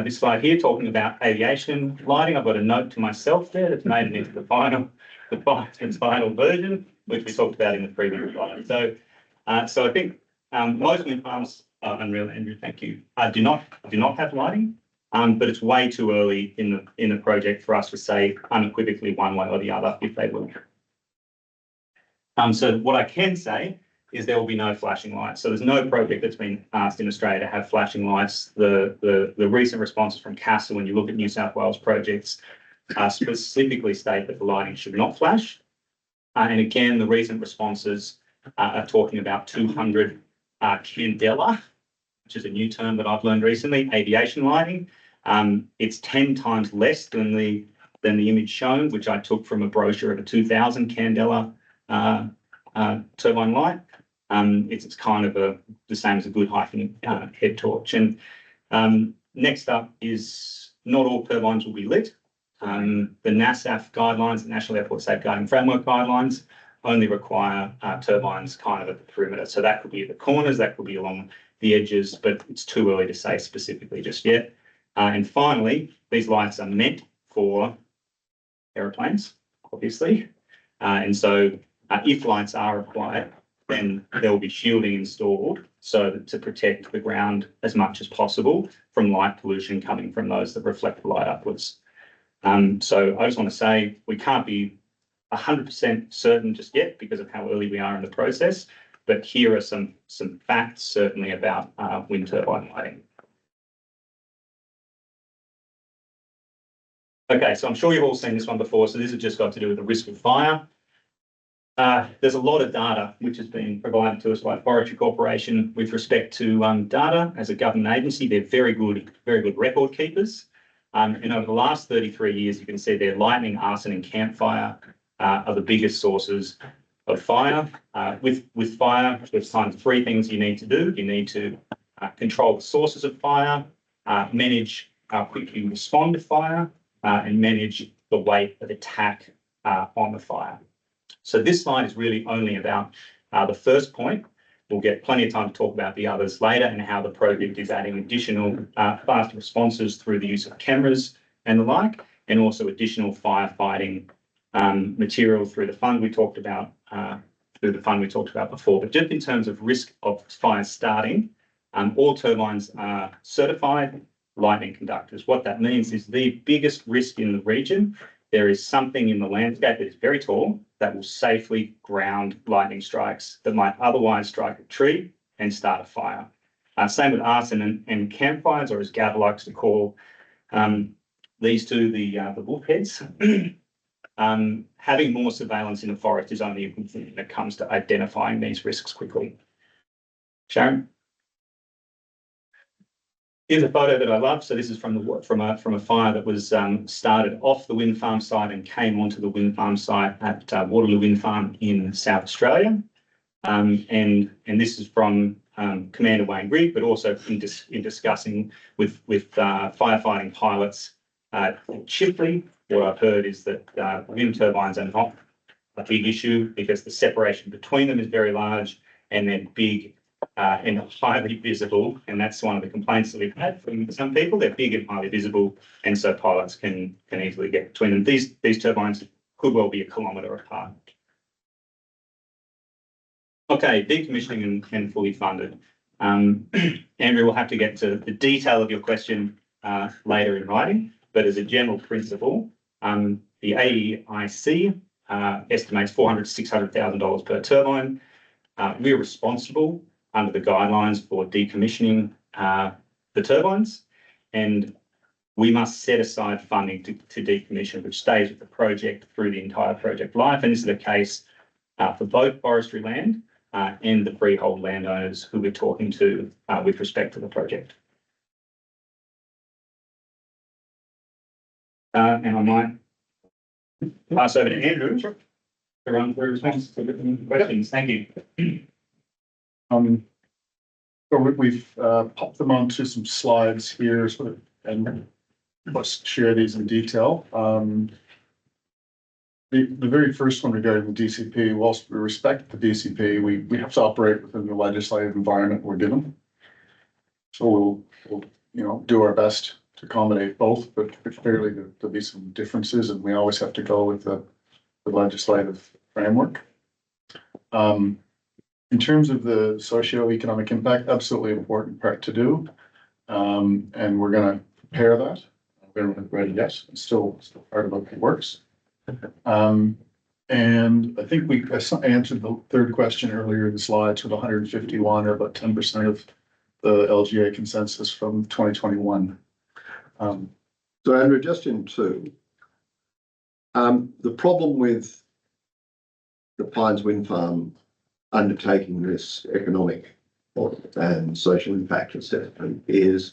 this slide here talking about aviation lighting. I've got a note to myself there that's made it into the final version, which we talked about in the previous slide. So I think most wind farms, Unreal, Andrew, thank you, do not have lighting, but it's way too early in the project for us to say unequivocally one way or the other if they will. So what I can say is there will be no flashing lights. So there's no project that's been asked in Australia to have flashing lights. The recent responses from CASA, when you look at New South Wales projects, specifically state that the lighting should not flash. And again, the recent responses are talking about 200 candela, which is a new term that I've learned recently, aviation lighting. It's 10 times less than the image shown, which I took from a brochure of a 2,000 candela turbine light. It's kind of the same as a good hiking head torch. And next up is not all turbines will be lit. The NASAF guidelines, the National Airport Safeguarding Framework guidelines, only require turbines kind of at the perimeter. So that could be at the corners, that could be along the edges, but it's too early to say specifically just yet. And finally, these lights are meant for aeroplanes, obviously. And so if lights are required, then there will be shielding installed so that to protect the ground as much as possible from light pollution coming from those that reflect the light upwards. So I just want to say we can't be 100% certain just yet because of how early we are in the process, but here are some facts certainly about wind turbine lighting. Okay, so I'm sure you've all seen this one before. So this has just got to do with the risk of fire. There's a lot of data which has been provided to us by Forestry Corporation with respect to data as a government agency. They're very good record keepers. And over the last 33 years, you can see their lightning, arson and campfire are the biggest sources of fire. With fire, there's kind of three things you need to do. You need to control the sources of fire, manage how quickly you respond to fire, and manage the weight of attack on the fire. So this slide is really only about the first point. We'll get plenty of time to talk about the others later and how the project is adding additional fast responses through the use of cameras and the like, and also additional firefighting material through the fund we talked about before. But just in terms of risk of fire starting, all turbines are certified lightning conductors. What that means is the biggest risk in the region, there is something in the landscape that is very tall that will safely ground lightning strikes that might otherwise strike a tree and start a fire. Same with arson and campfires, or as Gav likes to call these two, the wolfheads. Having more surveillance in the forest is only a good thing when it comes to identifying these risks quickly. Sharon? Here's a photo that I love. So this is from a fire that was started off the wind farm site and came onto the wind farm site at Waterloo Wind Farm in South Australia. And this is from Commander Wayne Rigg, but also in discussing with firefighting pilots at Chipley. What I've heard is that wind turbines are not a big issue because the separation between them is very large and they're big and highly visible. And that's one of the complaints that we've had from some people. They're big and highly visible, and so pilots can easily get between them. These turbines could well be 1 kilometre apart. Okay, decommissioning and fully funded. Andrew will have to get to the detail of your question later in writing, but as a general principle, the AEIC estimates $400,000 to $600,000 per turbine. We're responsible under the guidelines for decommissioning the turbines, and we must set aside funding to decommission, which stays with the project through the entire project life. And this is the case for both forestry land and the freehold landowners who we're talking to with respect to the project. And I might pass over to Andrew to run through responses to the questions. Thank you. So we've popped them onto some slides here, sort of, and let's share these in detail. The very first one regarding the DCP, whilst we respect the DCP, we have to operate within the legislative environment we're given. So we'll do our best to accommodate both, but clearly there'll be some differences, and we always have to go with the legislative framework. In terms of the socio-economic impact, absolutely important part to do. And we're going to prepare that. We haven't ready yet. It's still part of the works. And I think we answered the third question earlier in the slides with 151, or about 10% of the LGA consensus from 2021. So Andrew, just in two, the problem with the Pines Wind Farm undertaking this economic and social impact assessment is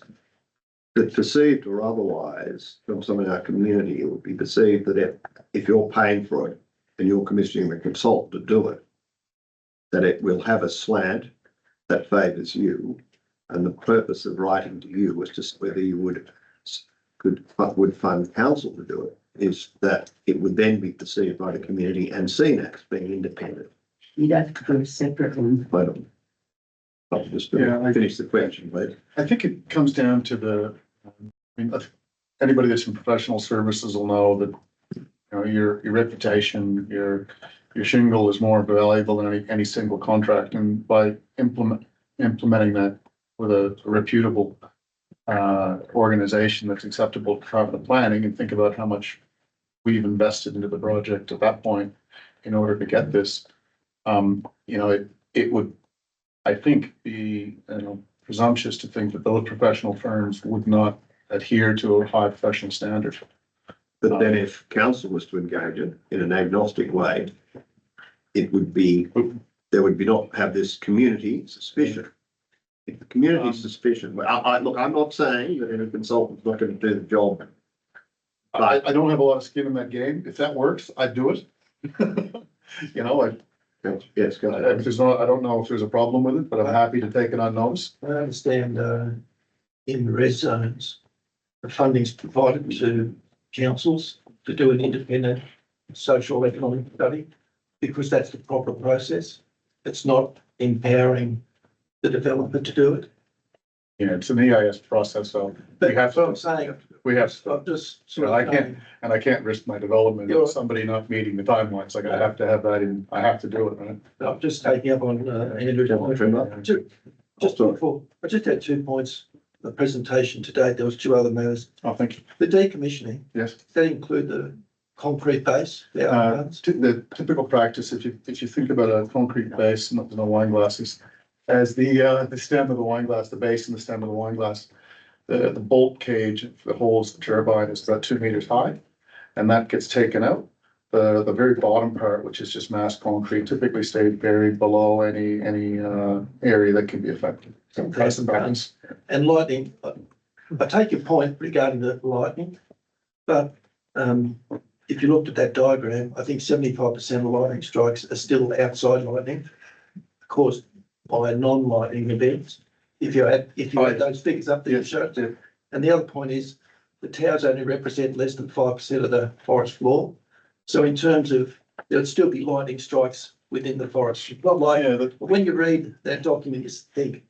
that, perceived or otherwise, from some in our community, it would be perceived that if you're paying for it and you're commissioning the consultant to do it, that it will have a slant that favours you. And the purpose of writing to you was just whether you would fund council to do it, is that it would then be perceived by the community and seen as being independent. You'd have to go separate one. I'll just Yeah, finish the question, please. I think it comes down to anybody that's in professional services will know that your reputation, your shingle is more valuable than any single contract, and by implementing that with a reputable organization that's acceptable to travel planning, and think about how much we've invested into the project at that point in order to get this. It would, I think, be presumptuous to think that those professional firms would not adhere to a high professional standard. But then if council was to engage it in an agnostic way, it would be, there would be not have this community suspicion. If the community suspicion, look, I'm not saying that a consultant's not going to do the job. I don't have a lot of skin in that game. If that works, I'd do it. Yes, go ahead. I don't know if there's a problem with it, but I'm happy to take it on notice. I understand in red zones, the funding's provided to councils to do an independent social economic study, because that's the proper process. It's not empowering the developer to do it. Yeah, it's an EIS process, so But we have that's what I'm to, saying. we have, I'm just I can't, and I can't risk my development of somebody not meeting the timelines. Like I have to have that in, I have to do it, right? I'm just taking up on Andrew's point. Just before, I just had 2 points. The presentation today, there was 2 other matters. Oh, thank you. The decommissioning, Yes. does that include the concrete base? The typical practice, if you think about a concrete base, not the wine glasses, as the stem of the wine glass, the base and the stem of the wine glass, the bolt cage that holds the turbine is about 2 meters high, and that gets taken out. The very bottom part, which is just mass concrete, typically stays buried below any area that can be affected. That's the balance. And lightning, I take your point regarding the lightning, but if you looked at that diagram, I think 75% of lightning strikes are still outside lightning. caused by non-lightning events. If you had those figures up there, you showed them. And the other point is, the towers only represent less than 5% of the forest floor. So in terms of, there'll still be lightning strikes within the forest. Not like, when you read that document, you think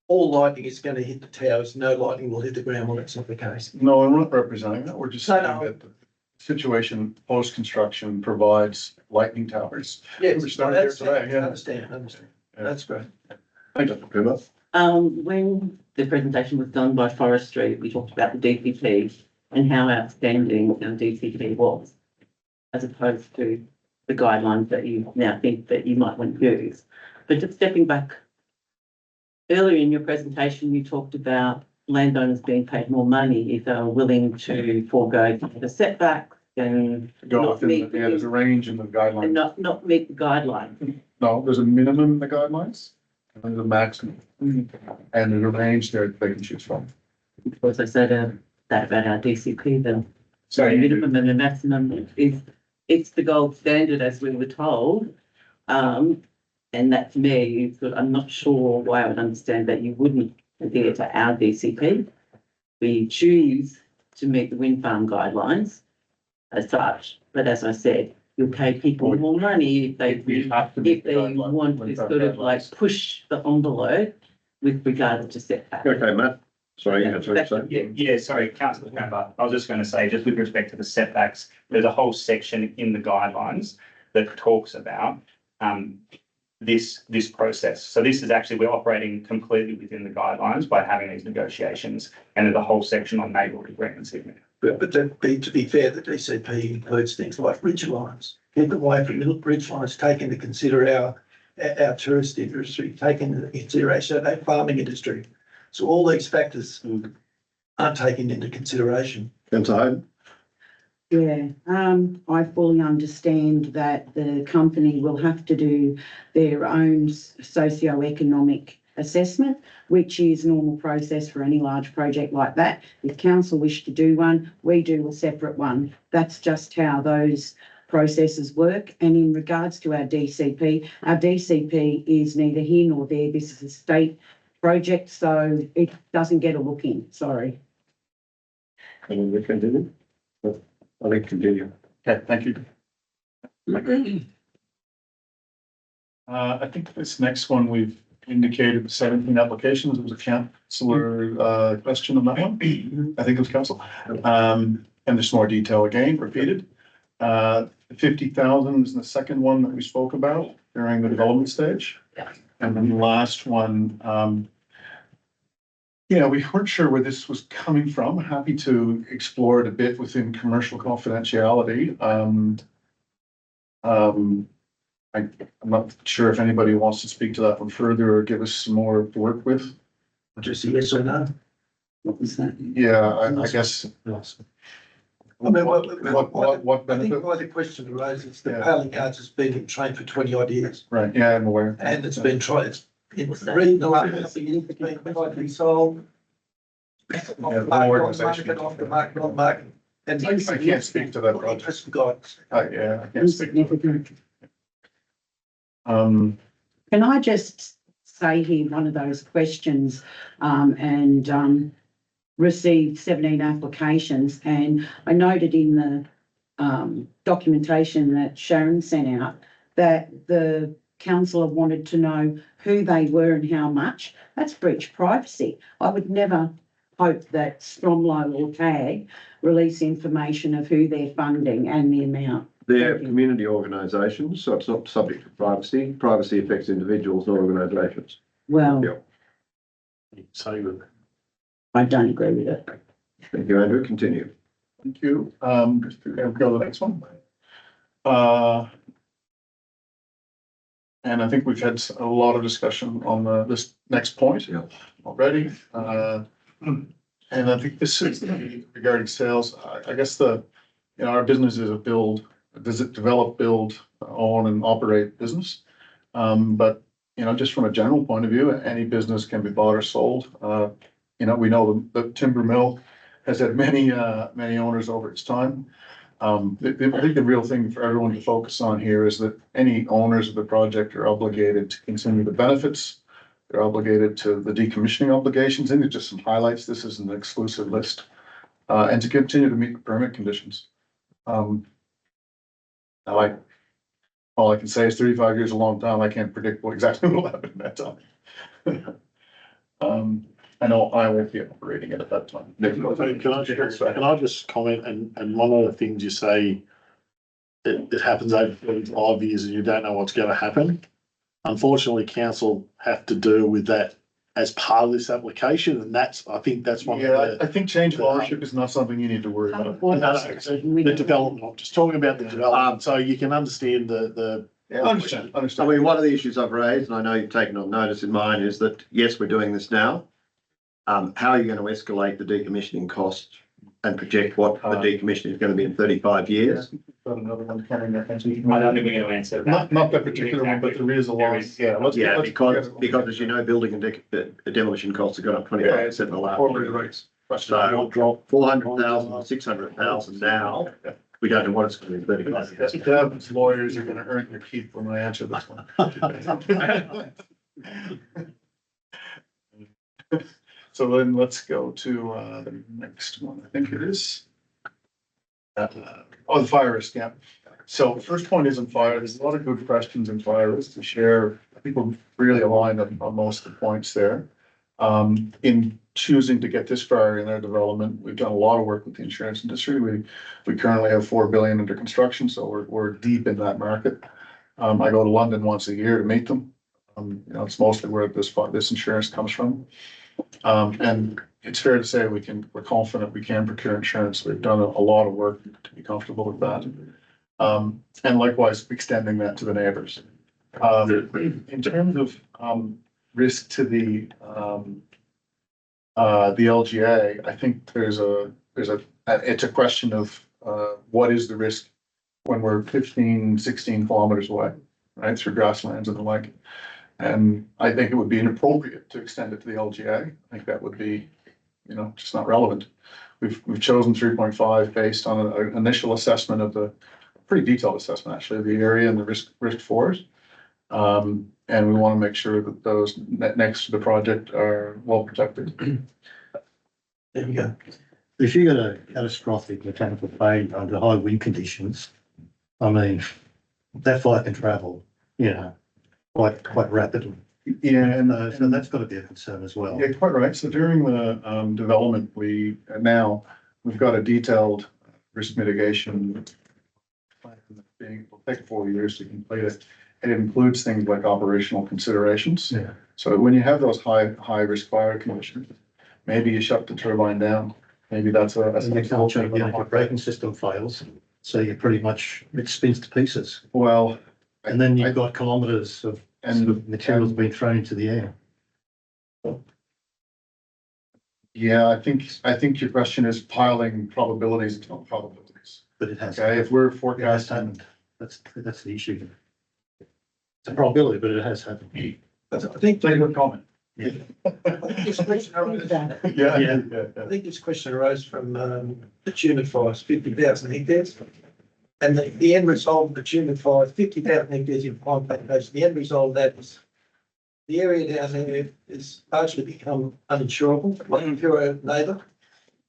all lightning is going to hit the towers, no lightning will hit the ground. Well, that's not the case. No, I'm not representing that. We're just saying No. that the situation post-construction provides lightning towers. Yes, We started there today, yeah. Understand. Yeah. That's great. Thanks, Dr. Plymouth. When the presentation was done by Forestry, we talked about the DCP and how outstanding our DCP was, as opposed to the guidelines that you now think that you might want to use. But just stepping back, earlier in your presentation, you talked about landowners being paid more money if they are willing to forego the setbacks and Go not within, meet, there's a range in the and guidelines. not meet the guidelines. No, there's a minimum in the guidelines, and there's a maximum. And there's a range there that they can choose from. Because I said that about our DCP, then. So Sorry, minimum and the maximum is, it's the gold standard as we were told. And that to me, is good. I'm not sure why I would understand that you wouldn't adhere to our DCP. We choose to meet the wind farm guidelines as such, but as I said, you'll pay people more money if they want to sort of like push the envelope with regards to setbacks. Okay, Matt. Sorry, you had something to say? Yeah, sorry, councillor Campbell. I was just going to say, just with respect to the setbacks, there's a whole section in the guidelines that talks about this process. So this is actually, we're operating completely within the guidelines by having these negotiations, and there's a whole section on neighbourhood agreements in there. But to be fair, the DCP includes things like ridge lines. Keep away from little ridge lines, take into consider our tourist industry, take into consideration our farming industry. So all these factors aren't taken into consideration. Councillor Hayden? Yeah, I fully understand that the company will have to do their own socio-economic assessment, which is normal process for any large project like that. If council wish to do one, we do a separate one. That's just how those processes work. And in regards to our DCP is neither here nor there. This is a state project, so it doesn't get a look in, sorry. Can we continue? I think continue. Okay, thank you. I think this next one, we've indicated 17 applications. There was a councillor question on that one. I think it was council. And there's more detail again, repeated. 50,000 is the second one that we spoke about during the development stage. Yeah. And then the last one, we weren't sure where this was coming from. Happy to explore it a bit within commercial confidentiality. I'm not sure if anybody wants to speak to that one further or give us some more to work with. Just a yes or no. What was that? Yeah, I guess. I mean, What I think benefit? why the question arises, the Yeah. paling arts has been in train for 20 odd years. Right, yeah, I'm aware. And it's been tried, it's reading the last couple of years, it's been tried to be sold. Off the Yeah, market, organisation. off the market, on market. And I can't speak to that project. interest of guidance. Yeah, I can't speak. to it. Insignificant. Um, Can I just say here, one of those questions, received 17 applications, and I noted in the documentation that Sharon sent out that the councillor wanted to know who they were and how much. That's breach privacy. I would never hope that Stromlo or TAG release information of who they're funding and the amount. They're community organisations, so it's not subject to privacy. Privacy affects individuals, not organisations. Well, Yeah. I don't agree with it. Thank you, Andrew. Continue. Thank you. Just to go to the next one. And I think we've had a lot of discussion on this next point already. And I think this is regarding sales. I guess our business is develop, build, own and operate business. But just from a general point of view, any business can be bought or sold. We know the timber mill has had many owners over its time. I think the real thing for everyone to focus on here is that any owners of the project are obligated to continue the benefits. They're obligated to the decommissioning obligations, and just some highlights. This is an exclusive list. And to continue to meet the permit conditions. Now, all I can say is 35 years is a long time. I can't predict what exactly will happen in that time. I know I won't be operating it at that time. Can I just comment, and one of the things you say, it happens over 35 years and you don't know what's gonna happen. Unfortunately, council have to deal with that as part of this application, and I think that's one of Yeah, I the. think change of ownership is not something you need to worry about. The development, I'm just talking about the development, so you can understand the. Yeah, understand. I mean, one of the issues I've raised, and I know you've taken on notice in mine, is that, yes, we're doing this now. How are you going to escalate the decommissioning cost and project what the decommissioning is going to be in 35 years? Got another one coming up. I don't think we're going to answer that. Not that particular one, but there is a lot. Yeah, let's. Because as you know, building and demolition costs have gone up 25% in the last. Totally right. So drop 400,000, 600,000 now. We don't know what it's going to be in 35 years. Dev's lawyers are gonna earn your keep when I answer this one. So then let's go to the next one. I think it is. The fire risk, yeah. So first point is in fire. There's a lot of good questions in fire risk to share. I think we're really aligned on most of the points there. In choosing to get this far in our development, we've done a lot of work with the insurance industry. We currently have 4 billion under construction, so we're deep in that market. I go to London once a year to meet them. It's mostly where this insurance comes from. And it's fair to say we're confident we can procure insurance. We've done a lot of work to be comfortable with that. And likewise, extending that to the neighbors. In terms of risk to the LGA, I think it's a question of what is the risk when we're 15, 16 kilometers away, right, through grasslands and the like. And I think it would be inappropriate to extend it to the LGA. I think that would be, just not relevant. We've chosen 3.5 based on an initial assessment of pretty detailed assessment actually of the area and the risk fours. And we want to make sure that those next to the project are well protected. There you go. If you got a catastrophic mechanical failure under high wind conditions, I mean, that fire can travel, quite rapidly. Yeah, and So that's got to be a concern as well. yeah, quite right. So during the development, we've got a detailed risk mitigation plan that will take 4 years to complete it. It includes things like operational considerations. Yeah. So when you have those high risk fire conditions, maybe you shut the turbine down. Maybe that's a Your braking system fails, so you pretty much, it spins to pieces. Well, And then you've got kilometers of materials being thrown into the air. yeah, I think your question is piling probabilities upon probabilities. But it has. Okay, if we're It has forecasting, happened. That's the issue. It's a probability, but it has happened. I think take a comment. this question arose, Yeah. I think this question arose from the Tumut fire, 50,000 hectares. And the end result of the Tumut fire, 50,000 hectares in Pine Plantation, the end result of that is the area down there is largely become uninsurable. Like if you're a neighbour,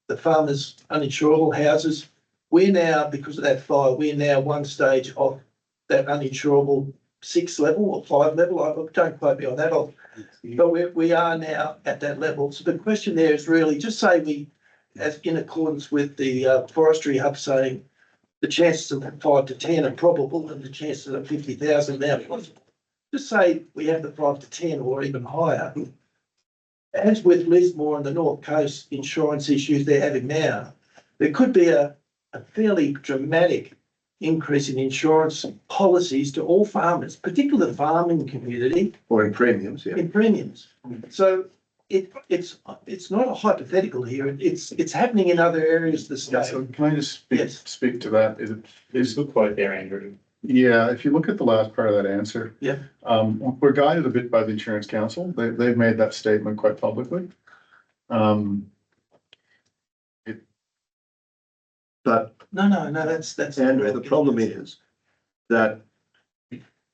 the farmers uninsurable houses. We're now, because of that fire, we're now one stage off that uninsurable 6 level or 5 level. Don't quote me on that. But we are now at that level. So the question there is really just say as in accordance with the forestry hub saying, the chances of 5 to 10 are probable and the chances of 50,000 now possible. Just say we have the 5 to 10 or even higher. As with Lismore and the North Coast insurance issues they're having now, there could be a fairly dramatic increase in insurance policies to all farmers, particularly the farming community. Or in premiums, yeah. In premiums. So it's not a hypothetical here. It's happening in other areas of the Yeah, state. so can I just Yes. speak to that? There's a good quote there, Andrew. Yeah, if you look at the last part of that answer. Yeah. We're guided a bit by the Insurance Council. They've made that statement quite publicly. But No, that's. Andrew, the problem is that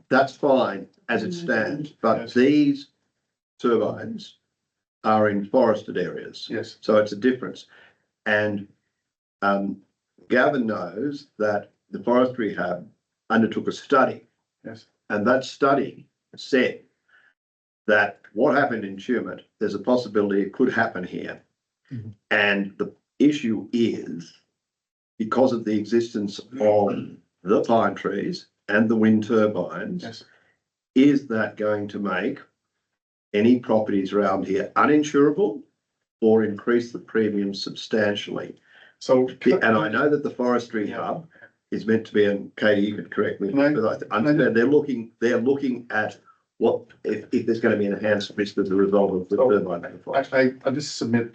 that's fine as it stands, but Yes. these turbines are in forested areas. Yes, So it's a difference. And Gavin knows that the Forestry Hub undertook a study, yes, and that study said that what happened in Tumut, there's a possibility it could happen here. Mhm. And the issue is because of the existence of the pine trees and the wind turbines, yes. is that going to make any properties around here uninsurable or increase the premium substantially? So. And I know that the Forestry Hub is meant to be, and Katie, you can correct me, Can I- but I understand they're looking at what, if there's going to be enhanced risk as a result of the So, turbine. I just submit,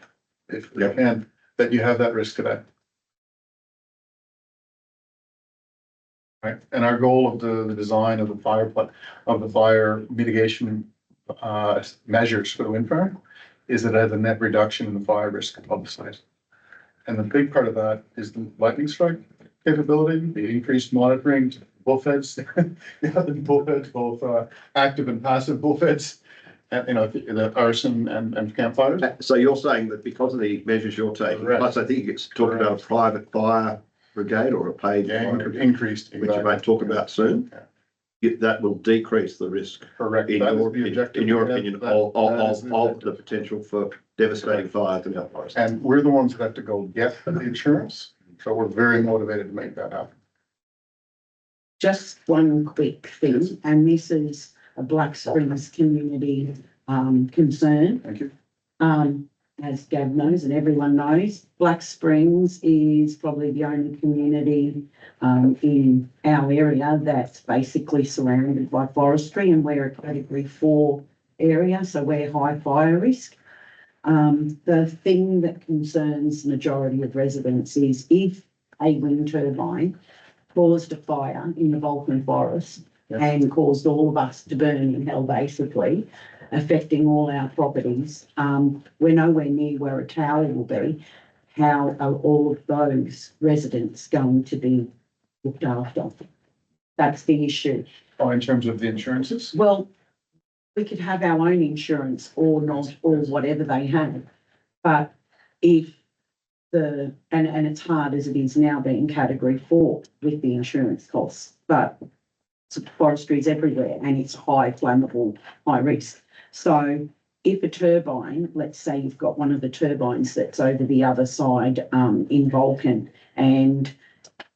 if you can, that you have that risk today. Right, and our goal of the design of the fire mitigation measures for the wind farm is that it has a net reduction in the fire risk of the site. And the big part of that is the lightning strike capability, the increased monitoring, bullheads. You have the bullheads, both active and passive bullheads, and the arson and campfires. So you're saying that because of the measures you're taking, Correct. plus I think it's talking about a private fire brigade or a paid Yeah, fire brigade, increased. which you may talk about soon, that will decrease the risk, Correct. in That is your, the objective. in your That- opinion, that is of the objective. potential for devastating fires in our forest. And we're the ones that have to go get the insurance, so we're very motivated to make that happen. Just one quick thing, and this is a Black Springs community concern. Thank you. As Gav knows and everyone knows, Black Springs is probably the only community in our area that's basically surrounded by forestry, and we're a category 4 area, so we're high fire risk. The thing that concerns the majority of residents is if a wind turbine caused a fire in the Vulcan forest and caused all of us to burn in hell, basically, affecting all our properties. We're nowhere near where a tower will be. How are all of those residents going to be looked after? That's the issue. Oh, in terms of the insurances? Well, we could have our own insurance or not, or whatever they have. But if and it's hard as it is now being category 4 with the insurance costs, but forestry is everywhere and it's high flammable, high risk. So if a turbine, let's say you've got one of the turbines that's over the other side in Vulcan, and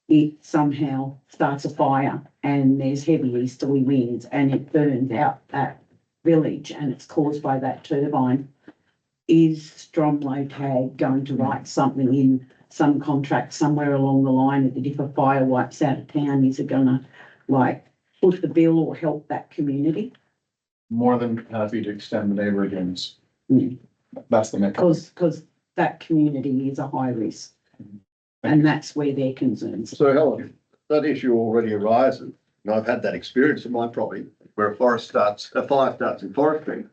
it somehow starts a fire and there's heavy easterly winds and it burns out that village and it's caused by that turbine, is Stromlo Tag going to write something in some contract somewhere along the line that if a fire wipes out of town, is it gonna foot the bill or help that community? More than happy to extend the neighbor agreements. Mm. That's the next. Because that community is a high risk. And that's where their concerns. So Helen, that issue already arises, and I've had that experience in my property, where a fire starts in forestry,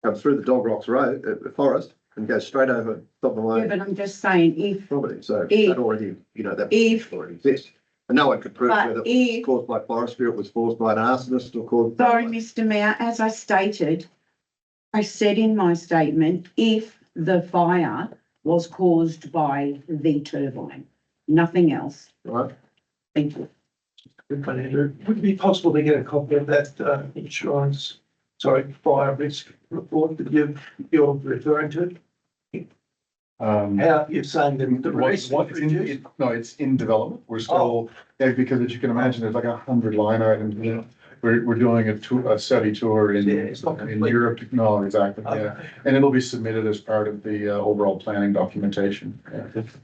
comes through the Dog Rocks Road, the forest, and goes straight over top of Yeah, my but I'm just saying if, property, so If- that already, that if, already exists. And no one could prove but whether it if, was caused by forestry, it was caused by an arsonist or caused. sorry, Mr. Mayor, as I stated, I said in my statement, if the fire was caused by the turbine, nothing else. Right, Thank you. Good one, Andrew. Would it be possible to get a copy of that fire risk report that you're referring to? How you're saying that the risk was reduced? No, it's in development. We're still, because as you can imagine, there's like 100 line items. We're doing a study tour Yeah, it's not in complete. Europe. No, exactly, yeah. Okay. And it'll be submitted as part of the overall planning documentation.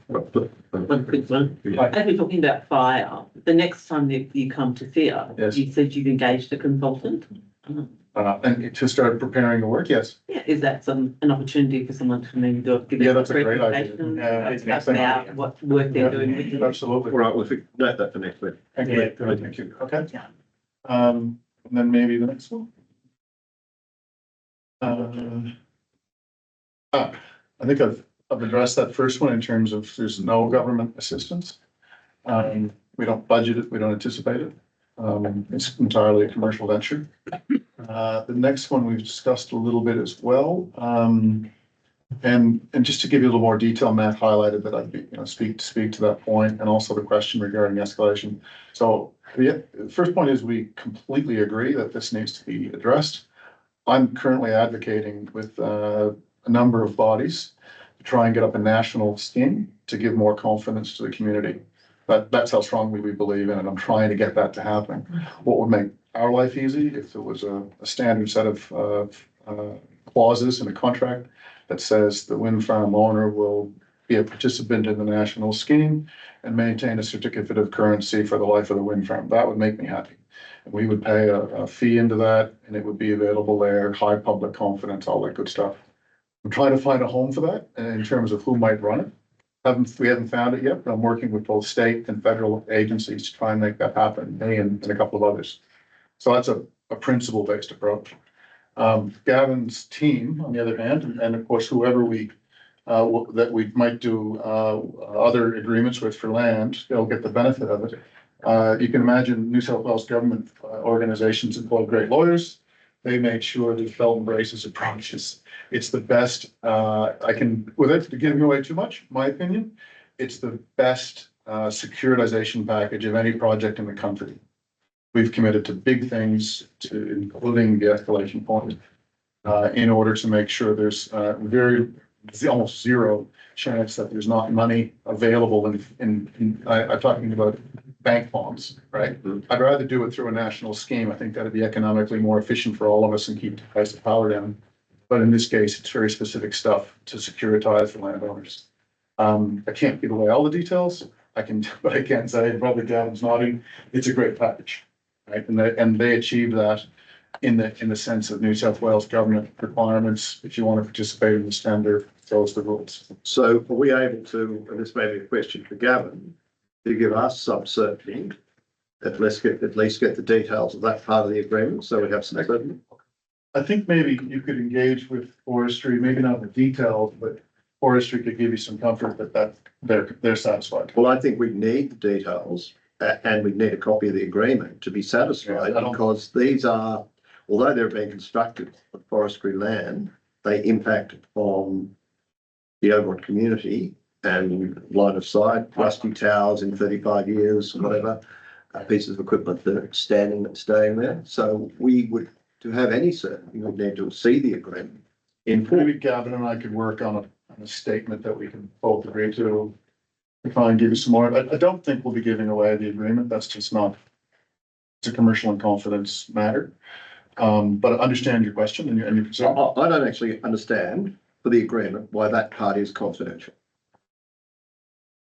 One quick one. As we're talking about fire, the next time that you come to FIA, Yes. you said you've engaged a consultant. And to start preparing the work, yes. Yeah, is that an opportunity for someone to maybe give Yeah, us that's a great idea. presentation Yeah, it's an excellent about idea. what work they're doing with Yeah, you? absolutely. all right, we'll note that for next week. Thank you. Yeah. Thank you. Okay. And then maybe the next one. I think I've addressed that first one in terms of there's no government assistance. We don't budget it, we don't anticipate it. It's entirely a commercial venture. The next one we've discussed a little bit as well. And just to give you a little more detail, Matt highlighted that I'd be, speak to that point, and also the question regarding escalation. So the first point is we completely agree that this needs to be addressed. I'm currently advocating with a number of bodies to try and get up a national scheme to give more confidence to the community. That's how strongly we believe in it. I'm trying to get that to happen. What would make our life easy if there was a standard set of clauses in a contract that says the wind farm owner will be a participant in the national scheme and maintain a certificate of currency for the life of the wind farm. That would make me happy. And we would pay a fee into that, and it would be available there, high public confidence, all that good stuff. I'm trying to find a home for that in terms of who might run it. We haven't found it yet, but I'm working with both state and federal agencies to try and make that happen, me and a couple of others. So that's a principle-based approach. Gavin's team, on the other hand, and of course, whoever that we might do other agreements with for land, they'll get the benefit of it. You can imagine New South Wales government organizations employ great lawyers. They made sure that belt and braces approaches. It's the best, without giving away too much, my opinion, it's the best securitization package of any project in the country. We've committed to big things, to including the escalation point, in order to make sure there's almost zero chance that there's not money available I'm talking about bank bonds, right? I'd rather do it through a national scheme. I think that'd be economically more efficient for all of us and keep the price of power down. But in this case, it's very specific stuff to securitize for landowners. I can't give away all the details. But I can say, probably Gavin's nodding, it's a great package, right? And they achieve that in the sense of New South Wales government requirements. If you want to participate in this tender, those are the rules. So are we able to, and this may be a question for Gavin, to give us some certainty, at least get the details of that part of the agreement, so we have some certainty? I think maybe you could engage with forestry, maybe not the details, but forestry could give you some comfort that they're satisfied. Well, I think we need the details and we need a copy of the agreement to be satisfied, because these are, although they're being constructed on forestry land, they impact on the Oberon community and line of sight, rusty towers in 35 years, whatever, pieces of equipment that are standing and staying there. So we would, to have any certainty, we would need to see the agreement. Maybe Gavin and I could work on a statement that we can both agree to try and give you some more. I don't think we'll be giving away the agreement. That's just not, it's a commercial and confidence matter. But I understand your question and your concern. I don't actually understand for the agreement why that part is confidential.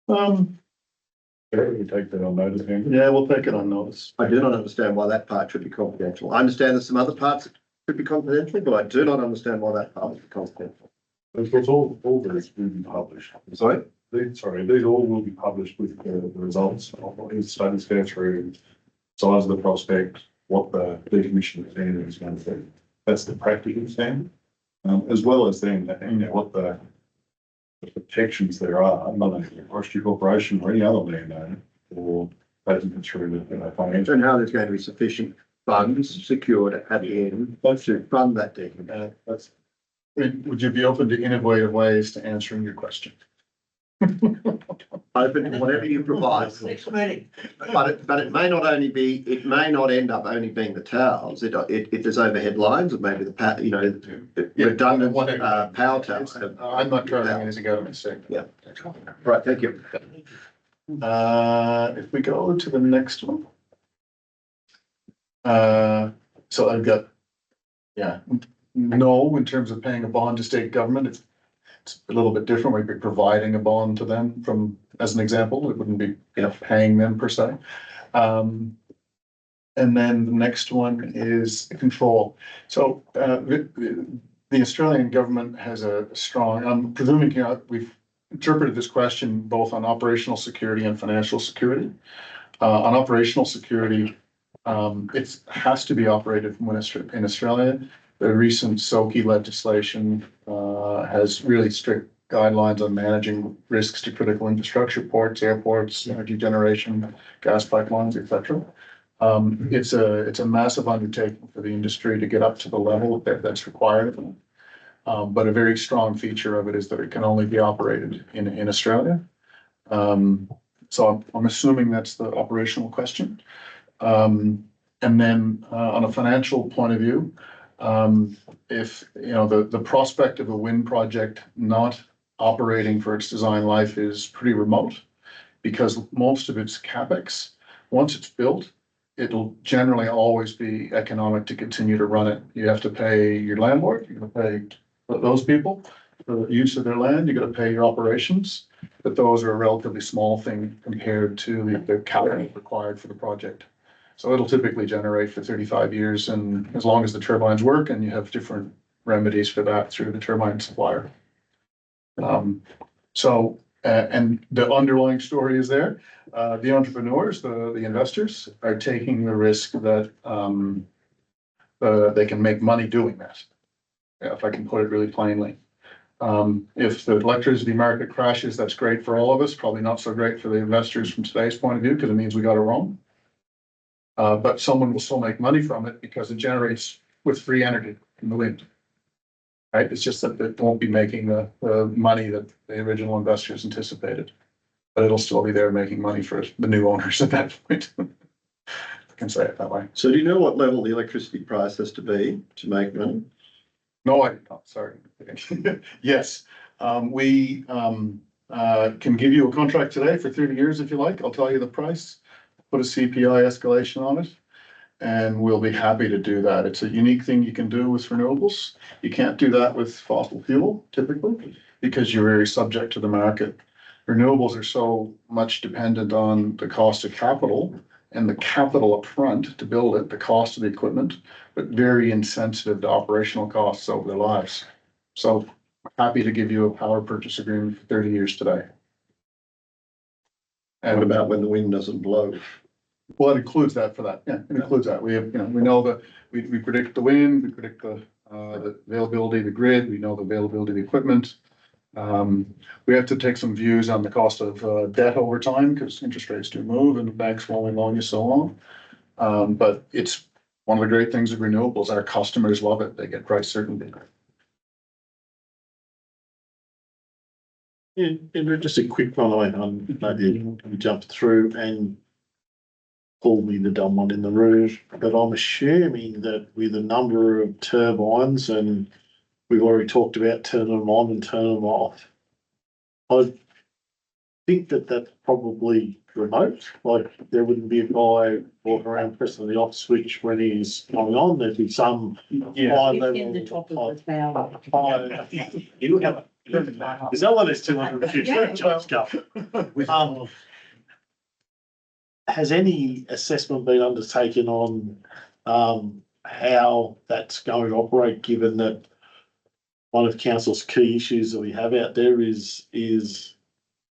We take that on notice. Yeah, we'll take it on notice. I do not understand why that part should be confidential. I understand there's some other parts that should be confidential, but I do not understand why that part is confidential. It's all these will be published. Sorry? These all will be published with the results of what these studies go through, size of the prospect, what the decommissioning standard is going to be. That's the practical standard, as well as then what the protections there are, not only for Forestry Corporation or any other landowner, or taking through the financial. And how there's going to be sufficient funds secured at the end to fund that decommissioning. Would you be open to innovative ways to answering your question? Open to whatever you provide. Next meeting. But it may not only be, it may not end up only being the towers. If there's overhead lines, it may be the redundant power towers. I'm not trying anything out of my statement. Yeah. Right, thank you. If we go to the next one. So I've got, no, in terms of paying a bond to state government, it's a little bit different. We'd be providing a bond to them as an example. It wouldn't be paying them per se. And then the next one is control. So the Australian government has a strong, I'm presuming we've interpreted this question both on operational security and financial security. On operational security, it has to be operated in Australia. The recent SOKI legislation has really strict guidelines on managing risks to critical infrastructure, ports, airports, energy generation, gas pipelines, et cetera. It's a massive undertaking for the industry to get up to the level that's required of them. But a very strong feature of it is that it can only be operated in Australia. So I'm assuming that's the operational question. And then on a financial point of view, if, you know, the prospect of a wind project not operating for its design life is pretty remote because most of its CapEx, once it's built, it'll generally always be economic to continue to run it. You have to pay your landlord, you're gonna pay those people for the use of their land, you're gonna pay your operations, but those are a relatively small thing compared to the capital required for the project. So it'll typically generate for 35 years, and as long as the turbines work, and you have different remedies for that through the turbine supplier. And the underlying story is there. The entrepreneurs, the investors are taking the risk that they can make money doing that. If I can put it really plainly. If the electricity market crashes, that's great for all of us, probably not so great for the investors from today's point of view, because it means we got it wrong. But someone will still make money from it because it generates with free energy from the wind. Right? It's just that it won't be making the money that the original investors anticipated. But it'll still be there making money for the new owners at that point. I can say it that way. So do you know what level the electricity price has to be to make money? No, I don't, sorry. Yes, we can give you a contract today for 30 years if you like. I'll tell you the price, put a CPI escalation on it, and we'll be happy to do that. It's a unique thing you can do with renewables. You can't do that with fossil fuel typically because you're very subject to the market. Renewables are so much dependent on the cost of capital and the capital up front to build it, the cost of the equipment, but very insensitive to operational costs over their lives. So happy to give you a power purchase agreement for 30 years today. And what about when the wind doesn't blow? Well, it includes that for that. Yeah, it includes that. We have, you know, we know that we predict the wind, we predict the availability of the grid, we know the availability of the equipment. We have to take some views on the cost of debt over time because interest rates do move and the banks will only loan you so long. But it's one of the great things of renewables. Our customers love it. They get price certainty. And just a quick one, maybe we jumped through and called me the dumb one in the room, but I'm assuming that with a number of turbines, and we've already talked about turning them on and turning them off, I think that that's probably remote, like there wouldn't be a guy walking around pressing the off switch when he's going on, there'd be some high level. In the top of the tower. You have. Is that what there's 250 jobs going? Has any assessment been undertaken on how that's going to operate, given that one of council's key issues that we have out there is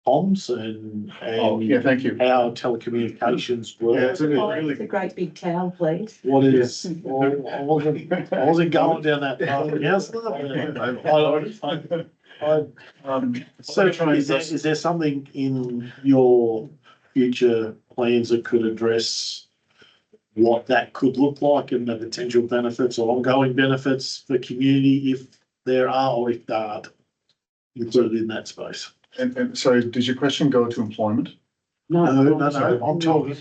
comms and Oh, yeah, thank you. how telecommunications work? Yeah, it's a Oh, really it's a great big town, please. What is, well, I wasn't going down that path, So is there something in your future plans that could address what that could look like and the potential benefits or ongoing benefits for community if there are or if there aren't included in that space? And sorry, does your question go to employment? No, I'm talking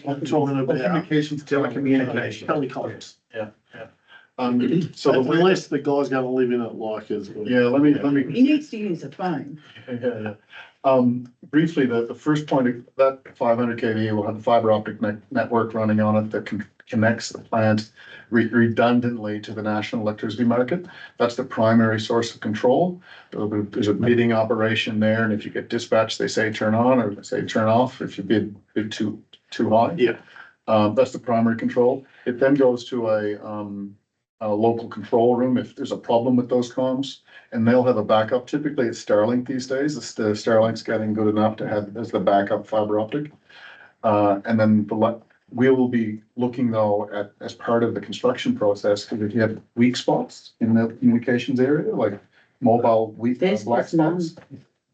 about Communications, telecommunications. telecoms. So Unless the guy's gonna live in it like as well. yeah, let me. He needs to use a phone. Yeah. Briefly, the first point, that 500 kV will have a fiber optic network running on it that connects the plant redundantly to the national electricity market. That's the primary source of control. There's a bidding operation there, and if you get dispatched, they say turn on or they say turn off if you bid too high. Yeah. That's the primary control. It then goes to a local control room if there's a problem with those comms, and they'll have a backup. Typically it's Starlink these days. The Starlink's getting good enough to have as the backup fiber optic. And then we will be looking though at, as part of the construction process, because if you have weak spots in the communications area, like mobile weak There's black just none. spots,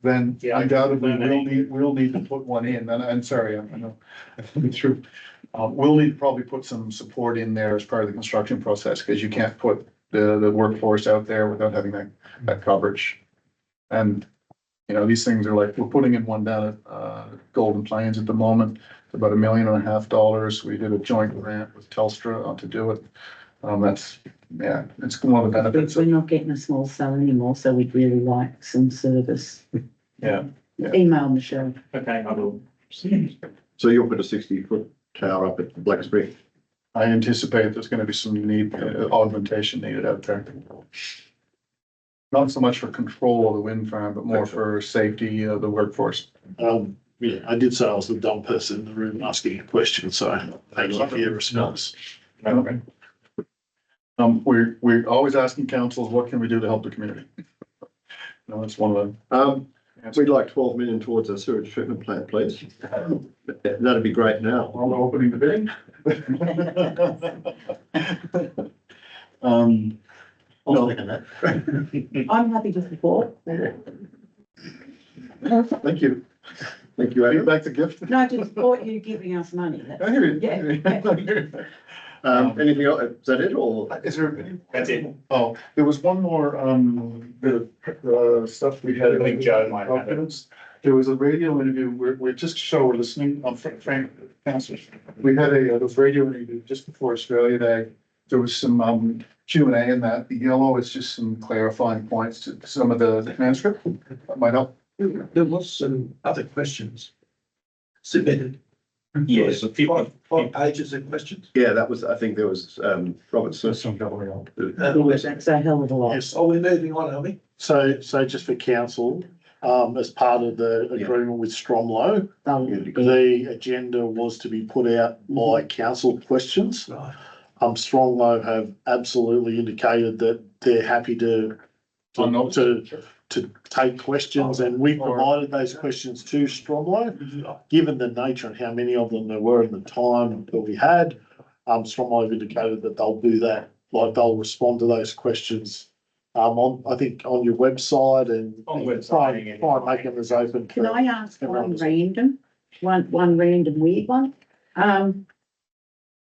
then Yeah, undoubtedly then we'll need to put one in, and I'm sorry, I know. I've been through. We'll need to probably put some support in there as part of the construction process, because you can't put the workforce out there without having that coverage. And, you know, these things are like, we're putting in one down at Golden Plains at the moment. It's about $1.5 million. We did a joint grant with Telstra to do it. That's, yeah, it's one of the benefits. We're not getting a small cell anymore, so we'd really like some service. Yeah. Email Michelle. Okay, I will. So you'll put a 60-foot tower up at Black Creek. I anticipate there's gonna be some augmentation needed out there. Not so much for control of the wind farm, but more for safety of the workforce. Yeah, I did say I was the dumb person in the room asking a question, so thank you for your response. Okay. We're always asking councils, what can we do to help the community? No, that's one of the. We'd like 12 million towards a sewage treatment plant, please. That'd be great now. While we're opening the bidding. I'll second that. I'm happy to support. Thank you. Thank you, Adam. Feedback's a gift. No, to support you giving us money. I hear you. Yeah. Anything else? Is that it or? Is there? That's it. Oh, there was one more, bit of, stuff we had. I think Joe might have it. There was a radio interview, we're just show we're listening, Frank, Council. We had there was radio interview just before Australia Day. There was some, Q&A in that. The yellow is just some clarifying points to some of the transcript. That might help. There was some other questions submitted. Yes. Five pages of questions. Yeah, that was, I think there was, Robert Smith. That's a hell of a lot. Yes, Oh, we're moving on, are we? so just for council, as part of the agreement with Stromlo, the agenda was to be put out by council questions. Right. Stronglow have absolutely indicated that they're happy to take questions, and we provided those questions to Stromlo. Given the nature and how many of them there were in the time that we had, Stromlo have indicated that they'll do that, like they'll respond to those questions. I think on your website and On the website. try and make them as open. Can I ask everyone one random weird one?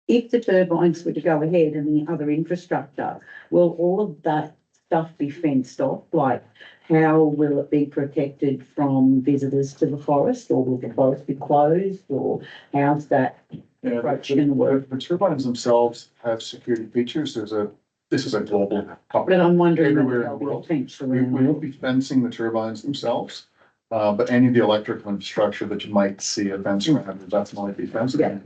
If the turbines were to go ahead and the other infrastructure, will all of that stuff be fenced off? Like, how will it be protected from visitors to the forest, or will the forest be closed, or how's that approach going to work? The turbines themselves have security features. This is a global. But I'm wondering if Everywhere in there'll the be a world. fence We around. won't be fencing the turbines themselves, but any of the electrical infrastructure that you might see a fence around, will definitely be fenced. Yeah.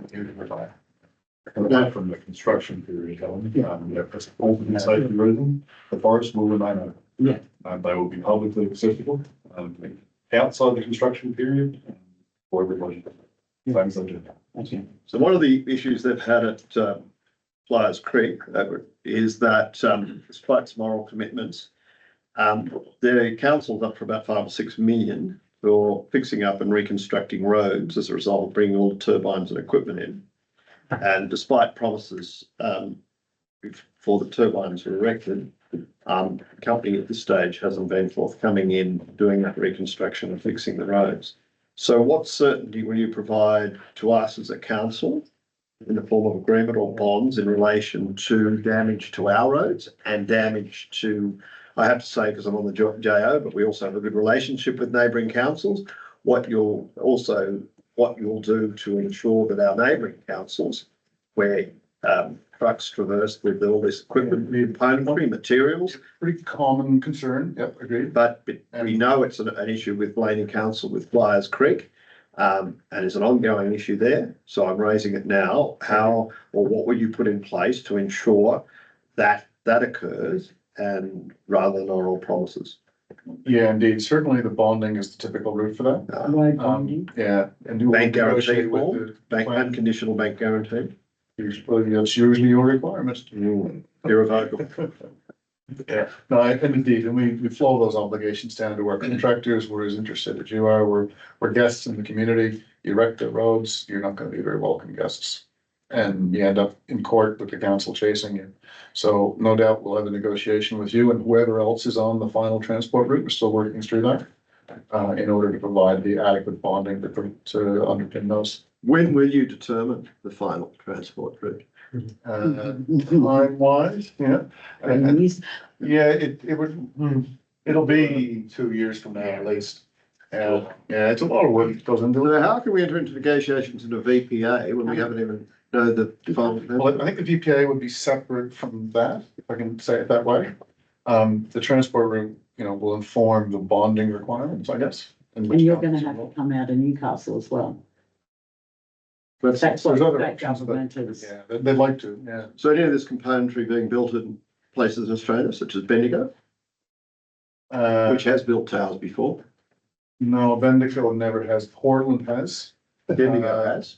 Apart from the construction period, for open and safety reasons, the forest will remain open. Yeah. They will be publicly accessible, outside the construction period, for everybody. Same as they do. Okay. So one of the issues they've had at Flyers Creek is that despite its moral commitments, the council's up for about 5 or 6 million for fixing up and reconstructing roads as a result of bringing all the turbines and equipment in. And despite promises before the turbines were erected, the company at this stage hasn't been forthcoming in doing that reconstruction and fixing the roads. So what certainty will you provide to us as a council in the form of agreement or bonds in relation to damage to our roads and damage to, I have to say, because I'm on the JO, but we also have a good relationship with neighbouring councils, what you'll do to ensure that our neighbouring councils, where trucks traverse with all this equipment, componentry, materials. Pretty common concern. Yep, agreed. But we know it's an issue with Blaney Council with Flyers Creek. And it's an ongoing issue there. So I'm raising it now. How or what will you put in place to ensure that that occurs, and rather than oral promises? Yeah, indeed. Certainly the bonding is the typical route for that. Road bonding. Yeah. And Bank guarantee negotiate with form, the unconditional bank guarantee, Usually, that's usually your requirement. irrevocable. Yeah, no, and indeed, and we flow those obligations down to our contractors. We're as interested as you are. We're guests in the community. You wreck the roads, you're not gonna be very welcome guests. And you end up in court with the council chasing you. So no doubt we'll have a negotiation with you and whoever else is on the final transport route. We're still working through that. in order to provide the adequate bonding to underpin those. When will you determine the final transport route? Time wise, yeah. And, Yes. yeah, it would, it'll be 2 years from now at least. Yeah, it's a lot of work that goes into it. So how can we enter into negotiations in a VPA when we haven't even know the final? Well, I think the VPA would be separate from that, if I can say it that way. The transport route, will inform the bonding requirements, I guess. And you're gonna have to come out of Newcastle as well. That's what There's other state options, but, government is. yeah, they'd like to, yeah. So any of this componentry being built in places in Australia, such as Bendigo, which has built towers before, No, Bendigo never has, Portland has. Bendigo has.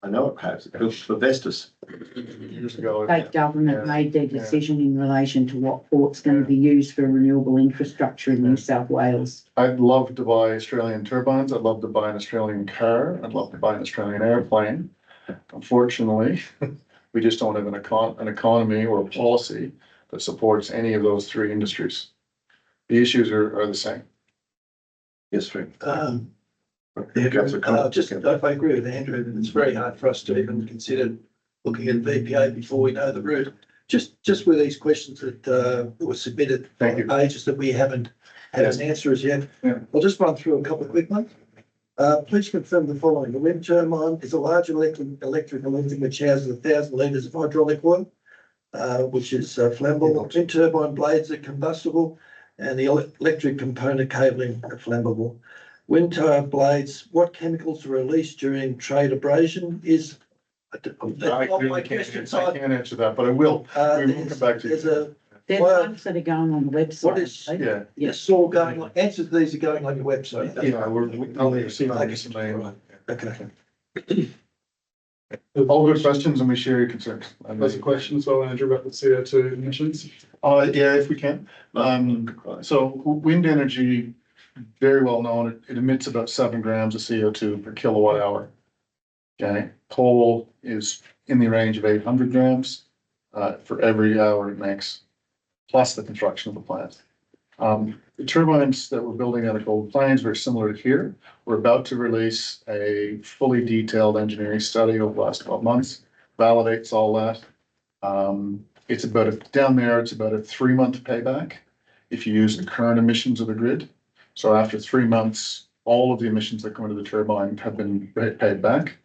I know it has, it built for Vestas. Years ago. State government Yeah, made their yeah. decision in relation to what port's going to be used for renewable infrastructure in New South Wales. I'd love to buy Australian turbines. I'd love to buy an Australian car. I'd love to buy an Australian airplane. Unfortunately, we just don't have an economy or a policy that supports any of those three industries. The issues are the same. Yes, Frank. I agree with Andrew, that it's very hard for us to even consider looking at VPA before we know the route. Just with these questions that were submitted. Thank you. Pages that we haven't had an answer as yet. Yeah. I'll just run through a couple of quick ones. Please confirm the following. The wind turbine is a large electrical engine which houses 1,000 litres of hydraulic oil, which is flammable. Wind turbine blades are combustible and the electric component cabling are flammable. Wind turbine blades, what chemicals are released during trade abrasion is. I really can't answer that, but I will. We will come back to There's you. They're the Well, ones that are going on the website. what is- aren't they? Yeah, It's all going on, answers to these are going on your website. yeah, I'll receive Okay. this in May. Okay. All good questions and we share your concerns. And There's a question as well, Andrew, about the CO2 emissions. Yeah, if we can. So wind energy, very well known, it emits about 7 grams of CO2 per kilowatt hour. Okay, coal is in the range of 800 grams for every hour it makes, plus the construction of the plant. The turbines that we're building out of Golden Plains, very similar to here. We're about to release a fully detailed engineering study over the last 12 months, validates all that. It's down there, it's about a 3-month payback if you use the current emissions of the grid. So after 3 months, all of the emissions that go into the turbine have been paid back.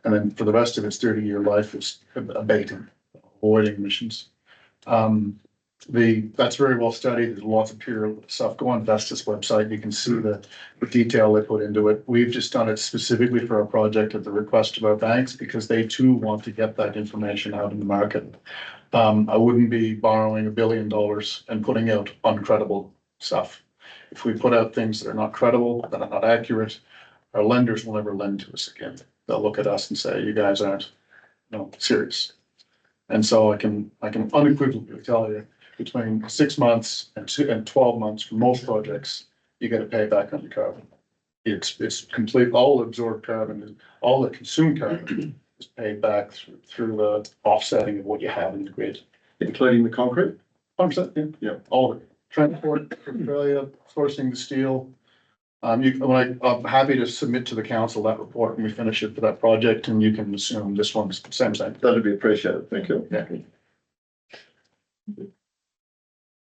And then for the rest of its 30-year life, it's abating, avoiding emissions. That's very well studied. There's lots of peer stuff. Go on Vestas website. You can see the detail they put into it. We've just done it specifically for our project at the request of our banks because they too want to get that information out in the market. I wouldn't be borrowing $1 billion and putting out uncredible stuff. If we put out things that are not credible, that are not accurate, our lenders will never lend to us again. They'll look at us and say, you guys aren't, serious. And so I can unequivocally tell you, between 6 months and 12 months for most projects, you get a payback on your carbon. It's complete, all absorbed carbon, all the consumed carbon is paid back through the offsetting of what you have in the grid. Including the concrete? 100%, yeah, all of it. Transport, Australia, sourcing the steel. I'm happy to submit to the council that report when we finish it for that project, and you can assume this one's the same thing. That'd be appreciated. Thank you. Yeah.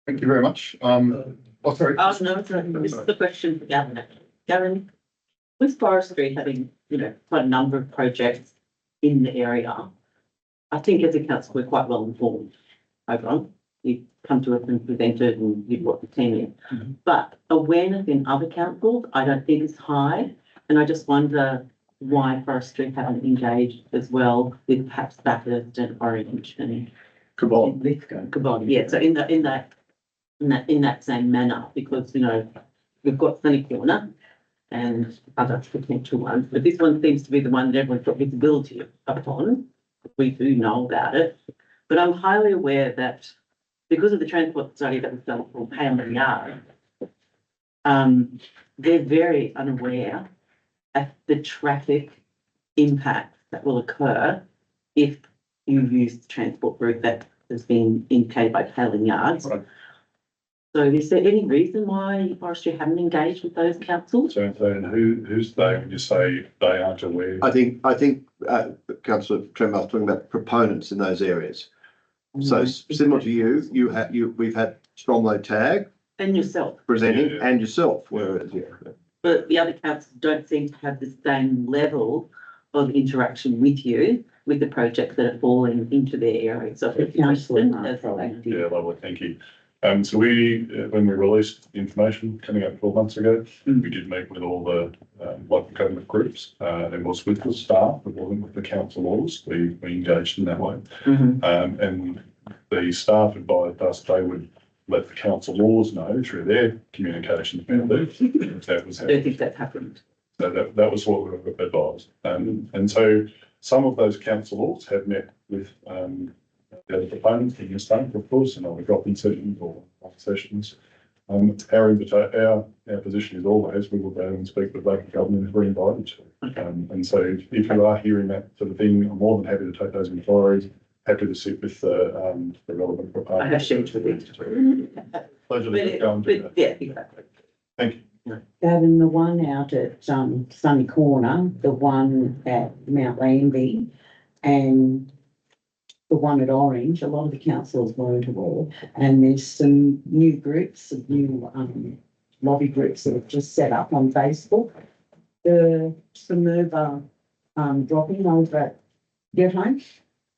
Thank you very much. Sorry. Oh, no, this is the question for Gavin. Gavin, with forestry having, quite a number of projects in the area, I think as a council, we're quite well informed. Oberon, you've come to us and presented and you've brought the team in. But awareness in other councils, I don't think is high. And I just wonder why forestry haven't engaged as well with perhaps Bathurst and Orange and Cabal. Cabal. Yeah, so in that same manner, because, we've got Sunny Corner and other potential ones, but this one seems to be the one that everyone's got visibility upon. We do know about it, but I'm highly aware that because of the transport study that was done for Palmer Yard, they're very unaware of the traffic impact that will occur if you use the transport route that has been indicated by Palmer Yards. Right. So is there any reason why forestry haven't engaged with those councils? So, who's they, when you say they aren't aware? I think, Councillor Tremor was talking about proponents in those areas. So similar to you, we've had Stromlo Tag And yourself, presenting Yeah. and yourself, whereas, but the other councils don't seem to have the same level of interaction with you, with the projects that are falling into their areas of The council question. are as well. proactive. Yeah, lovely, thank you. So we, when we released information coming up 12 months ago, we did meet with all the local government groups. It was with the staff, it wasn't with the council laws. We engaged in that way. Mhm. And the staff advised us they would let the council laws know through their communications methods. That was I how, don't think that's happened. so that was what we were advised. And so some of those council laws have met with the other proponents in the state, of course, and either drop-in sessions or off sessions. Our position is always we will go and speak with local government if we're invited to. And so if you are hearing that sort of thing, I'm more than happy to take those inquiries, happy to sit with the relevant proponents. I have shared with you. Pleasure to go and do that. Yeah, exactly. Thank you. Gavin, the one out at Sunny Corner, the one at Mount Lambie, and the one at Orange, a lot of the councillors weren't aware. And there's some new groups, some new lobby groups that have just set up on Facebook. The Samova dropping over at Get Home,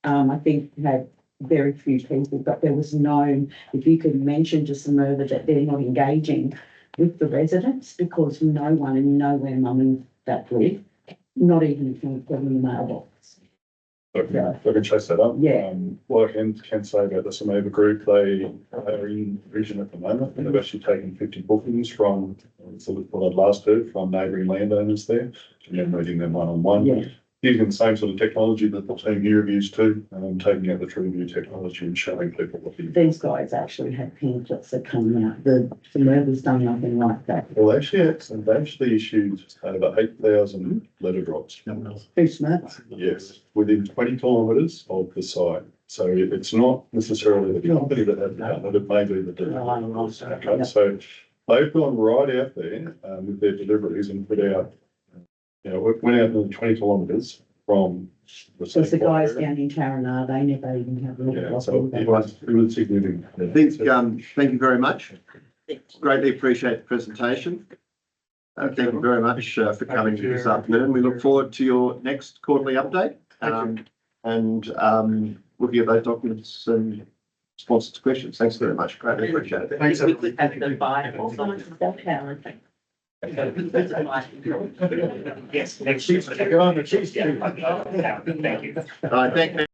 I think had very few people, but there was no, if you could mention to Samova that they're not engaging with the residents because no one and nowhere mumming that live, not even if you're putting in the mailbox. I can chase that up. Yeah. What I can say about the Samova group, they are in region at the moment, and they've actually taken 50 bookings from, sort of what I'd last heard, from neighbouring landowners there, and then meeting them one-on-one. Yeah. Using the same sort of technology that the team here have used too, taking out the TrueView technology and showing people what the. These guys actually had pamphlets that come out. The Samova's done nothing like that. Well, they've actually issued over 8,000 letter drops. Who Smith? Yes, within 20 kilometres of the site. So it's not necessarily the company that has done it, it may be the delivery. Okay, so they've gone right out there with their deliveries and put out, went out nearly 20 kilometres from. Because the guys down in Taranah, they never even have a look at Yeah, so it was significant. I think, thank you very much. Greatly appreciate the presentation. Thank you very much for coming this afternoon. We look forward to your next quarterly update. And looking at those documents and responses to questions. Thanks very much. Greatly appreciate it. Thanks. We could have the Bible. Yes, next year. Go on, Chief. Thank you. All right, thank you.